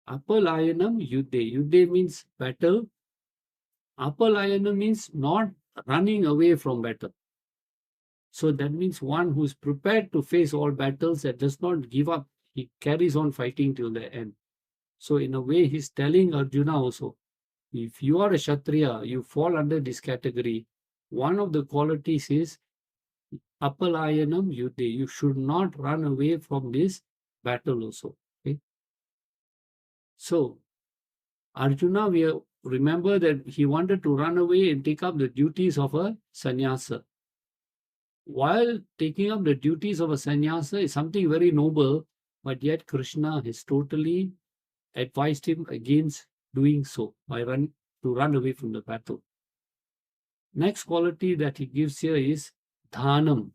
A: Apalayanam yuddhe. Yuddhe means battle. Apalayanam means not running away from battle. So that means one who is prepared to face all battles and does not give up. He carries on fighting till the end. So in a way, he's telling Arjuna also, if you are a Kshatriya, you fall under this category. One of the qualities is apalayanam yuddhe. You should not run away from this battle also. Okay? So Arjuna, we remember that he wanted to run away and take up the duties of a sannyasa. While taking up the duties of a sannyasa is something very noble, but yet Krishna has totally advised him against doing so to run away from the battle. Next quality that he gives here is dhanam.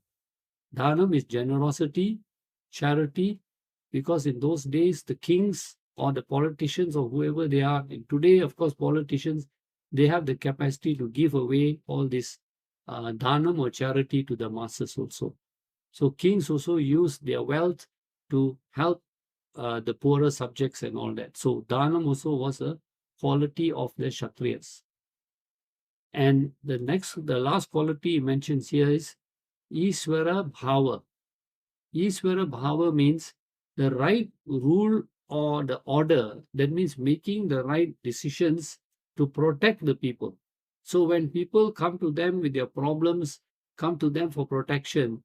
A: Dhanam is generosity, charity, because in those days the kings or the politicians or whoever they are, and today of course politicians, they have the capacity to give away all this dhanam or charity to the masses also. So kings also use their wealth to help the poorer subjects and all that. So dhanam also was a quality of the Kshatriyas. And the last quality he mentions here is Iswara Bhava. Iswara Bhava means the right rule or the order. That means making the right decisions to protect the people. So when people come to them with their problems, come to them for protection,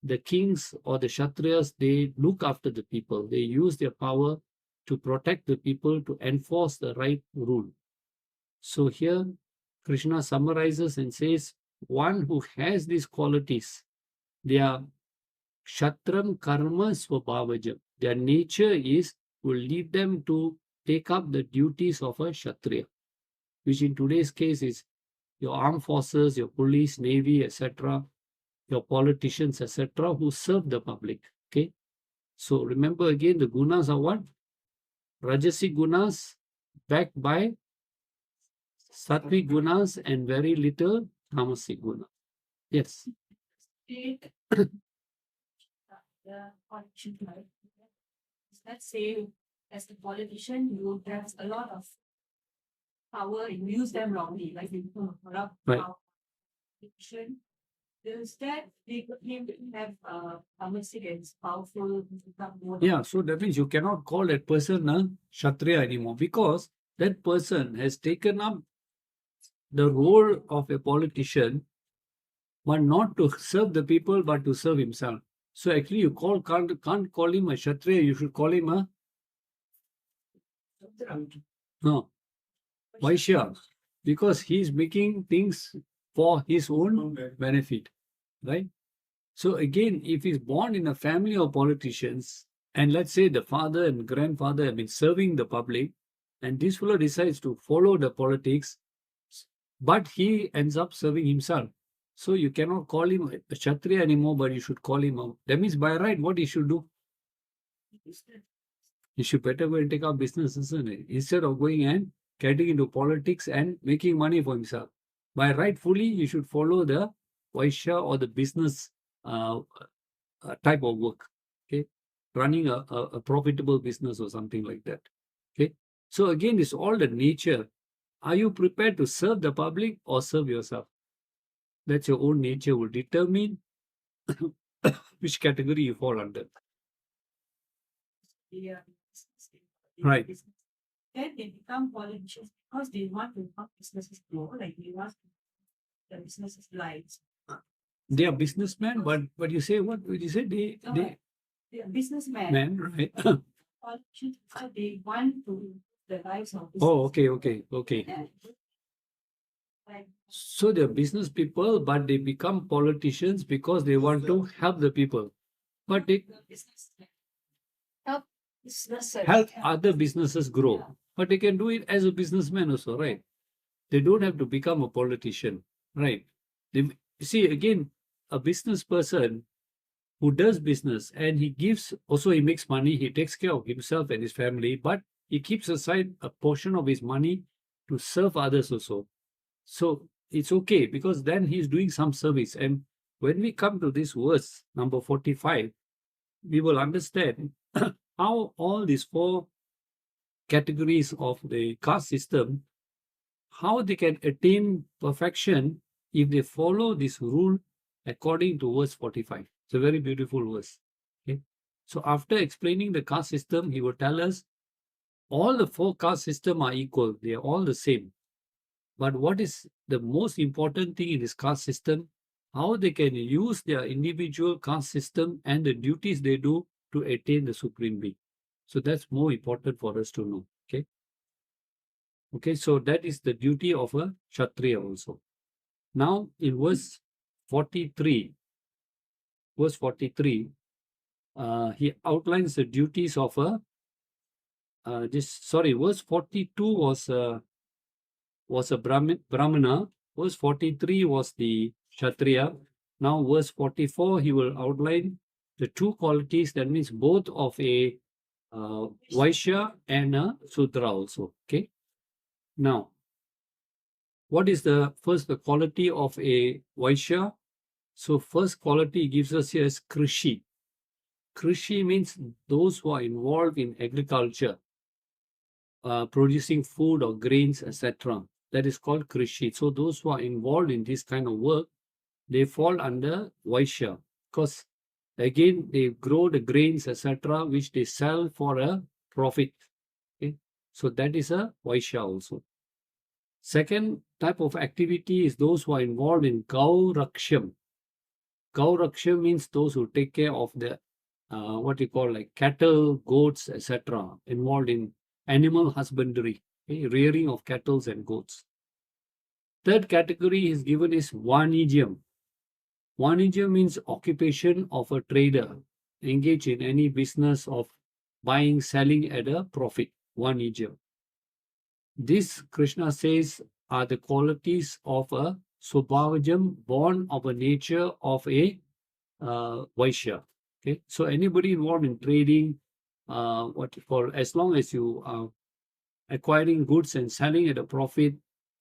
A: the kings or the Kshatriyas, they look after the people. They use their power to protect the people, to enforce the right rule. So here Krishna summarizes and says, one who has these qualities, they are Kshatram karma svabhāva. Their nature will lead them to take up the duties of a Kshatriya, which in today's case is your armed forces, your police, navy, etc., your politicians, etc., who serve the public. Okay. So remember again, the gunas are what? Rajasic gunas backed by satvic gunas and very little tamasic guna. Yes.
C: Take the politician, right? Let's say, as a politician, you have a lot of power and you use them wrongly, like you corrupt
A: Right.
C: power. Does that make him have tamasic and powerful?
A: Yeah, so that means you cannot call that person a Kshatriya anymore, because that person has taken up the role of a politician, but not to serve the people, but to serve himself. So actually, you can't call him a Kshatriya, you should call him a Vaisya, because he's making things for his own benefit, right? So again, if he's born in a family of politicians, and let's say the father and grandfather have been serving the public, and this fellow decides to follow the politics, but he ends up serving himself. So you cannot call him a Kshatriya anymore, but you should call him a... That means by right, what he should do? He should better go and take up business, isn't it? Instead of going and getting into politics and making money for himself. By rightfully, you should follow the Vaisya or the business type of work. Okay, running a profitable business or something like that. Okay, so again, it's all the nature. Are you prepared to serve the public or serve yourself? That's your own nature will determine which category you fall under.
C: Yeah.
A: Right.
C: Then they become politicians because they want to help businesses grow, like they want the businesses lives.
A: They are businessmen, but you say what? You say they
C: are businessmen.
A: men, right?
C: Politicians because they want to the lives of business.
A: Oh, okay.
C: Like,
A: So they're business people, but they become politicians because they want to help the people. But they
C: the business help
A: help other businesses grow. But they can do it as a businessman also, right? They don't have to become a politician, right? You see, again, a business person who does business and he gives, also he makes money, he takes care of himself and his family, but he keeps aside a portion of his money to serve others also. So it's okay because then he's doing some service. And when we come to this verse, number 45, we will understand how all these four categories of the caste system, how they can attain perfection if they follow this rule according to verse 45. It's a very beautiful verse. Okay. So after explaining the caste system, he will tell us all the four caste system are equal. They are all the same. But what is the most important thing in this caste system? How they can use their individual caste system and the duties they do to attain the supreme being. So that's more important for us to know. Okay. Okay, so that is the duty of a Kshatriya also. Now in verse 43, he outlines the duties of a verse 42 was a Bramana, verse 43 was the Kshatriya. Now verse 44 he will outline the two qualities, that means both of a Vaisya and a Shudra also. Okay. Now, what is the quality of a Vaisya? So first quality gives us here is Krishi. Krishi means those who are involved in agriculture, producing food or grains, etc. That is called Krishi. So those who are involved in this kind of work, they fall under Vaisya because again they grow the grains, etc., which they sell for a profit. Okay? So that is a Vaisya also. Second type of activity is those who are involved in Gau Raksham. Gau Raksham means those who take care of the what you call like cattle, goats, etc., involved in animal husbandry, okay, rearing of cattle and goats. Third category is given is Vanidyam. Vanidyam means occupation of a trader, engage in any business of buying, selling at a profit. Vanidyam. This, Krishna says, are the qualities of a svabhāva, born of a nature of a Vaisya. Okay, so anybody involved in trading, what you call, as long as you are acquiring goods and selling at a profit,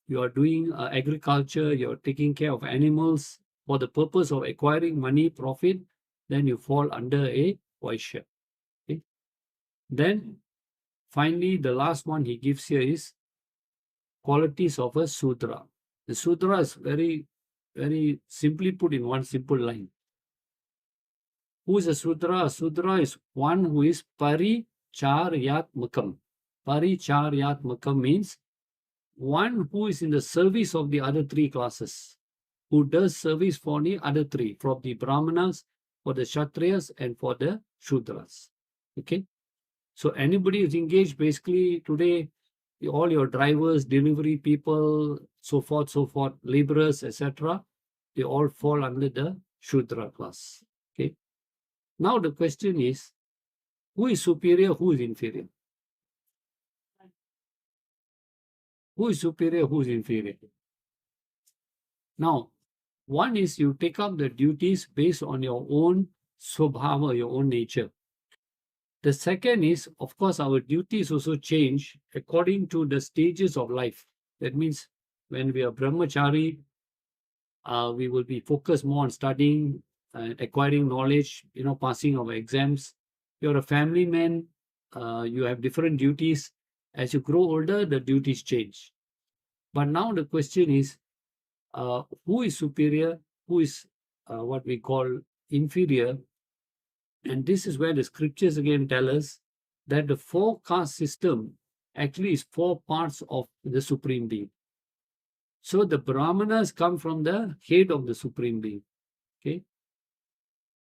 A: you are doing agriculture, you are taking care of animals for the purpose of acquiring money, profit, then you fall under a Vaisya. Okay. Then finally, the last one he gives here is qualities of a Shudra. The Shudra is very, very simply put in one simple line. Who is a Shudra? A Shudra is one who is paricharyatmakam. Paricharyatmakam means one who is in the service of the other three classes, who does service for the other three, from the Brahmanas, for the Kshatriyas, and for the Shudras. Okay? So anybody who's engaged, basically today, all your drivers, delivery people, so forth, laborers, etc., they all fall under the Shudra class. Okay. Now the question is, who is superior, who is inferior? Who is superior, who is inferior? Now, one is you take up the duties based on your own svabhāva, your own nature. The second is, of course, our duties also change according to the stages of life. That means when we are brahmachari, we will be focused more on studying, acquiring knowledge, passing our exams. You're a family man, you have different duties. As you grow older, the duties change. But now the question is, who is superior, who is what we call inferior? And this is where the scriptures again tell us that the four caste system actually is four parts of the Supreme Being. So the Brahmanas come from the head of the Supreme Being. Okay.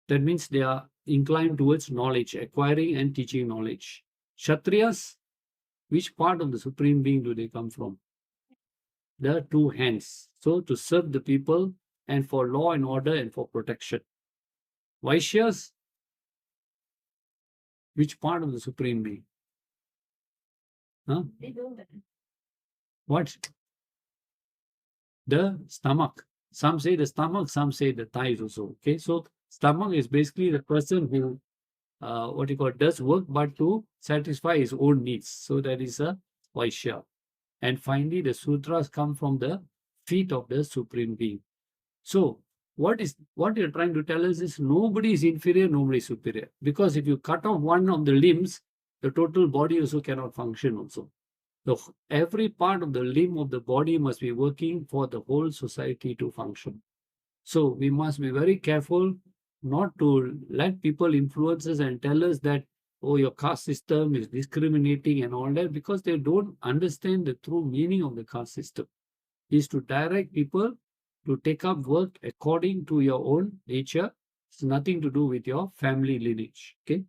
A: That means they are inclined towards knowledge, acquiring and teaching knowledge. Kshatriyas, which part of the Supreme Being do they come from? The two hands. So to serve the people and for law and order and for protection. Vaishyas, Which part of the Supreme Being? Huh?
C: They don't.
A: What? The stomach. Some say the stomach, some say the thighs also. Okay, so stomach is basically the person who, what you call, does work, but to satisfy his own needs. So that is a Vaisya. And finally, the sutras come from the feet of the Supreme Being. So what you're trying to tell us is nobody is inferior, nobody is superior. Because if you cut off one of the limbs, the total body also cannot function also. So every part of the limb of the body must be working for the whole society to function. So we must be very careful not to let people influence us and tell us that, oh, your caste system is discriminating and all that, because they don't understand the true meaning of the caste system. Is to direct people to take up work according to your own nature. It's nothing to do with your family lineage. Okay.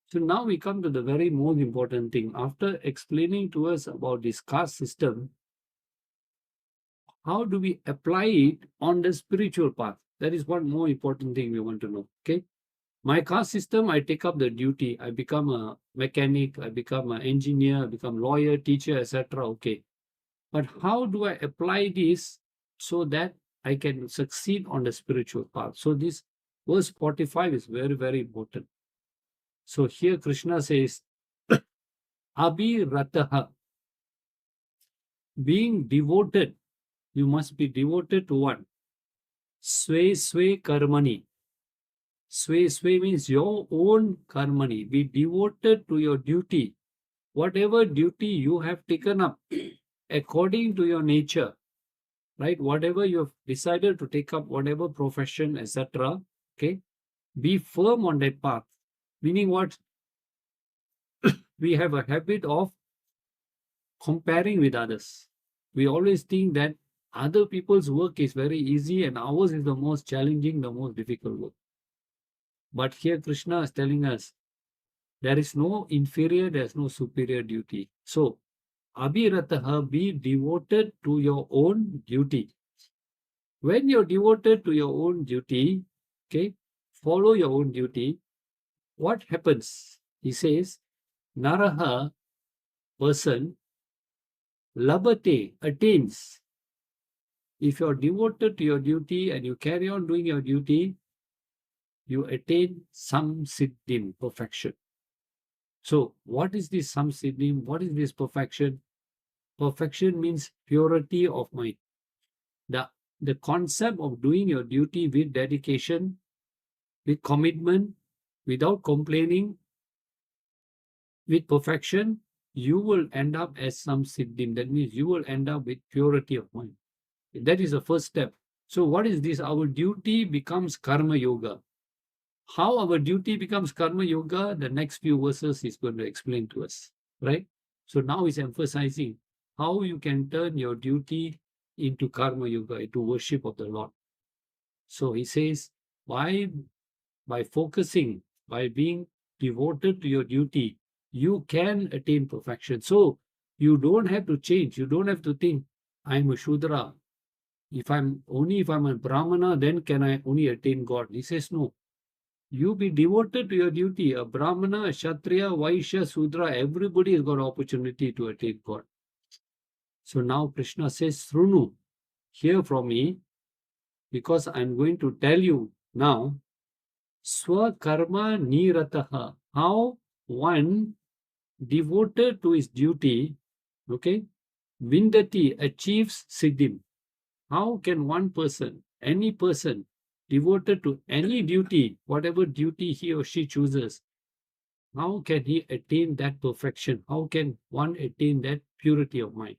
A: So now we come to the very most important thing. After explaining to us about this caste system, how do we apply it on the spiritual path? That is one more important thing we want to know. Okay. My caste system, I take up the duty. I become a mechanic, I become an engineer, I become lawyer, teacher, etc. Okay. But how do I apply this so that I can succeed on the spiritual path? So this verse 45 is very, very important. So here Krishna says, Abhirataha, being devoted, you must be devoted to what? Sve sve karmani. Sve sve means your own karmani. Be devoted to your duty. Whatever duty you have taken up according to your nature, right? Whatever you have decided to take up, whatever profession, etc. Okay, be firm on that path. Meaning what? We have a habit of comparing with others. We always think that other people's work is very easy and ours is the most challenging, the most difficult work. But here Krishna is telling us there is no inferior, there is no superior duty. So, abhirataha, be devoted to your own duty. When you're devoted to your own duty, okay, follow your own duty, what happens? He says, Naraha, person, labate, attains. If you're devoted to your duty and you carry on doing your duty, you attain samsiddhim, perfection. So, what is this samsiddhim? What is this perfection? Perfection means purity of mind. The concept of doing your duty with dedication, with commitment, without complaining, with perfection, you will end up as samsiddhim. That means you will end up with purity of mind. That is the first step. So what is this? Our duty becomes karma yoga. How our duty becomes karma yoga, the next few verses is going to explain to us, right? So now he's emphasizing how you can turn your duty into karma yoga, into worship of the Lord. So he says, by focusing, by being devoted to your duty, you can attain perfection. So you don't have to change. You don't have to think, I'm a Shudra. If I'm a Bramana, then can I only attain God? He says, no. You be devoted to your duty. A Bramana, a Kshatriya, Vaisya, Shudra, everybody has got opportunity to attain God. So now Krishna says, Srunu, hear from me, because I'm going to tell you now, Swakarma nirataha, how one devoted to his duty, okay, Vindati achieves siddhim. How can one person, any person, devoted to any duty, whatever duty he or she chooses, how can he attain that perfection? How can one attain that purity of mind?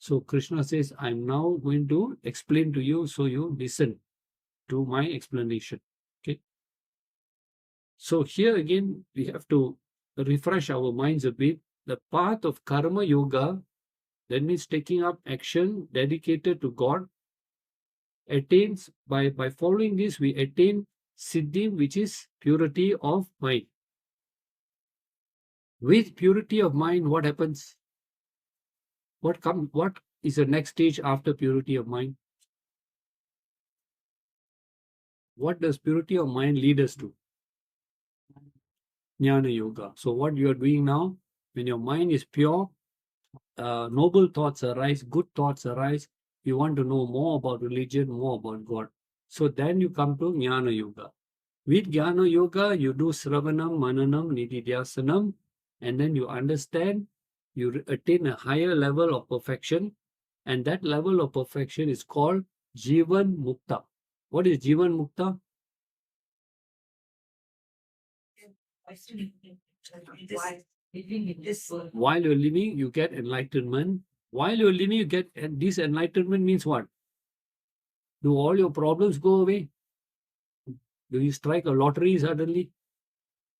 A: So Krishna says, I'm now going to explain to you, so you listen to my explanation. Okay. So here again, we have to refresh our minds a bit. The path of karma yoga, that means taking up action dedicated to God, attains by following this, we attain siddhi, which is purity of mind. With purity of mind, what happens? What is the next stage after purity of mind? What does purity of mind lead us to? Jnana Yoga. So what you are doing now, when your mind is pure, noble thoughts arise, good thoughts arise. You want to know more about religion, more about God. So then you come to Jnana Yoga. With Jnana Yoga, you do Sravanam, Mananam, Nididhyasanam, and then you understand, you attain a higher level of perfection, and that level of perfection is called Jivan Mukta. What is Jivan Mukta? While you're living, you get enlightenment. While you're living, you get, and this enlightenment means what? Do all your problems go away? Do you strike a lottery suddenly?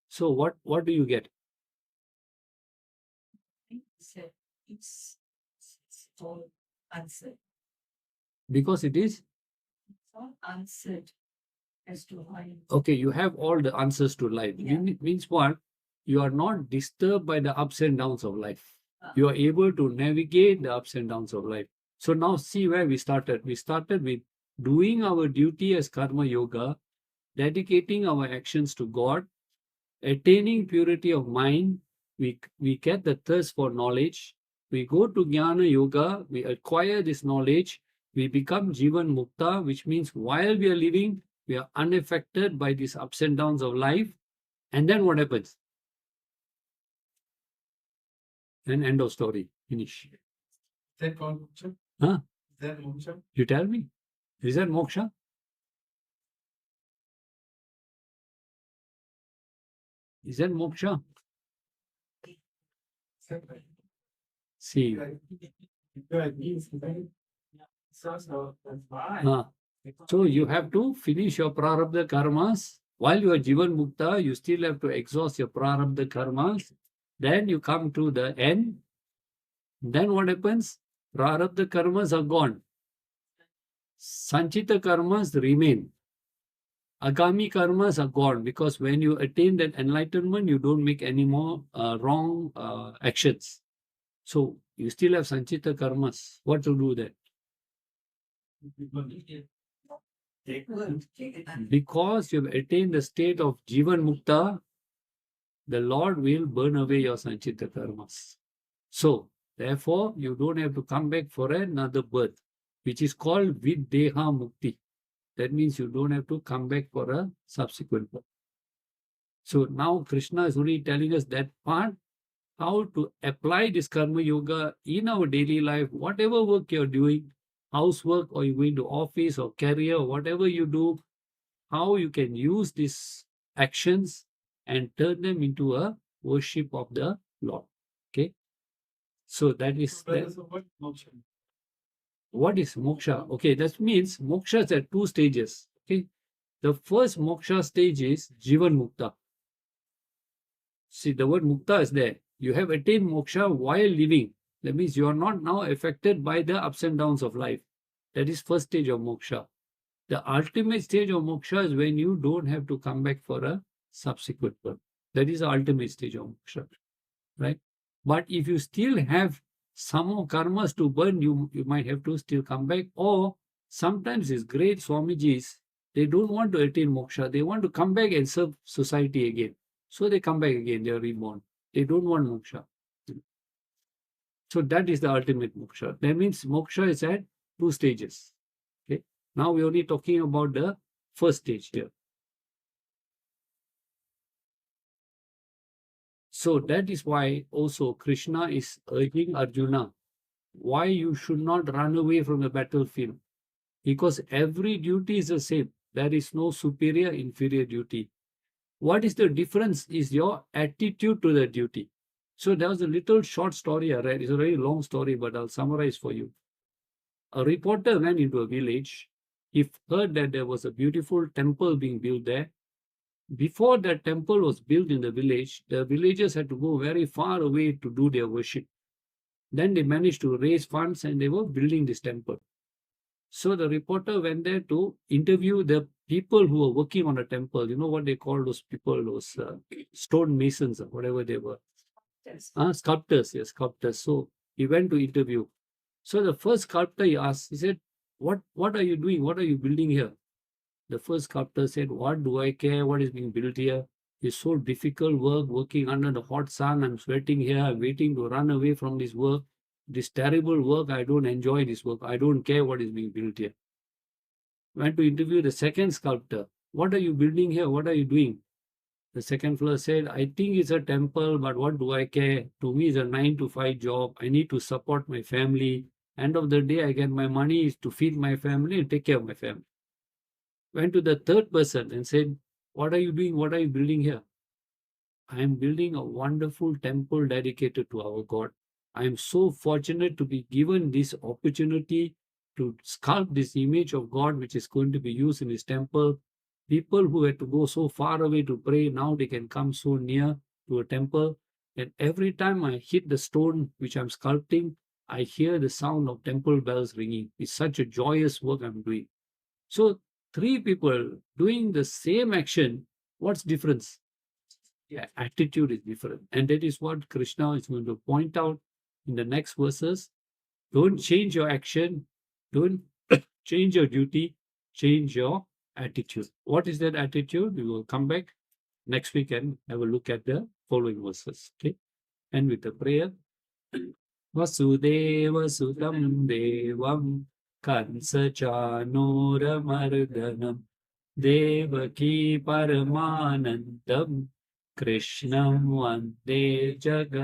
A: So what do you get?
C: It's all answered.
A: Because it is?
C: It's all answered as to why.
A: Okay, you have all the answers to life.
C: Yeah.
A: Means what? You are not disturbed by the ups and downs of life. You are able to navigate the ups and downs of life. So now see where we started. We started with doing our duty as karma yoga, dedicating our actions to God, attaining purity of mind. We get the thirst for knowledge. We go to Jnana Yoga, we acquire this knowledge, we become Jivan Mukta, which means while we are living, we are unaffected by these ups and downs of life. And then what happens? Then end of story. Finish.
B: Is that called moksha?
A: Huh?
B: Is that moksha?
A: You tell me. Is that moksha? Is that moksha?
B: Is that right?
A: See. So you have to finish your prarabdha karmas. While you are Jivan Mukta, you still have to exhaust your prarabdha karmas. Then you come to the end. Then what happens? Prarabdha karmas are gone. Sanchita karmas remain. Agami karmas are gone, because when you attain that enlightenment, you don't make any more wrong actions. So you still have Sanchita karmas. What to do then? Because you have attained the state of Jivan Mukta, the Lord will burn away your Sanchita karmas. So, therefore, you don't have to come back for another birth, which is called Videha Mukti. That means you don't have to come back for a subsequent birth. So now Krishna is only telling us that part, how to apply this karma yoga in our daily life, whatever work you're doing, housework, or you're going to office or career, or whatever you do, how you can use these actions and turn them into a worship of the Lord. Okay. So that is that. What is moksha? Okay, that means moksha is at two stages. Okay. The first moksha stage is Jivan Mukta. See, the word mukta is there. You have attained moksha while living. That means you are not now affected by the ups and downs of life. That is first stage of moksha. The ultimate stage of moksha is when you don't have to come back for a subsequent birth. That is the ultimate stage of moksha. Right? But if you still have some more karmas to burn, you might have to still come back. Or sometimes these great Swamijis, they don't want to attain moksha. They want to come back and serve society again. So they come back again, they are reborn. They don't want moksha. So that is the ultimate moksha. That means moksha is at two stages. Okay. Now we're only talking about the first stage here. So that is why also Krishna is urging Arjuna why you should not run away from the battlefield. Because every duty is the same. There is no superior, inferior duty. What is the difference is your attitude to the duty. So there was a little short story I read. It's a very long story, but I'll summarize for you. A reporter went into a village. He heard that there was a beautiful temple being built there. Before that temple was built in the villagers had to go very far away to do their worship. Then they managed to raise funds and they were building this temple. So the reporter went there to interview the people who were working on the temple. You know what they call those people, those stone masons or whatever they were. Sculptors, yes, sculptors. So he went to interview. So the first sculptor he asked, he said, what are you doing? What are you building here? The first sculptor said, what do I care what is being built here? It's so difficult work, working under the hot sun. I'm sweating here. I'm waiting to run away from this work. This terrible work. I don't enjoy this work. I don't care what is being built here. Went to interview the second sculptor. What are you building here? What are you doing? The second fellow said, I think it's a temple, but what do I care? To me, it's a 9 to 5 job. I need to support my family. End of the day, I get my money is to feed my family and take care of my family. Went to the third person and said, what are you doing? What are you building here? I am building a wonderful temple dedicated to our God. I am so fortunate to be given this opportunity to sculpt this image of God, which is going to be used in his temple. People who had to go so far away to pray, now they can come so near to a temple. And every time I hit the stone which I'm sculpting, I hear the sound of temple bells ringing. It's such a joyous work I'm doing. So, three people doing the same action, what's difference? Yeah, attitude is different. And that is what Krishna is going to point out in the next verses. Don't change your action, don't change your duty, change your attitude. What is that attitude? We will come back next week and have a look at the following verses. Okay. And with the prayer. Vasudeva Sudam Devam Kansa Chanuramardanam Devaki Paramanandam Krishnam Vande Jagat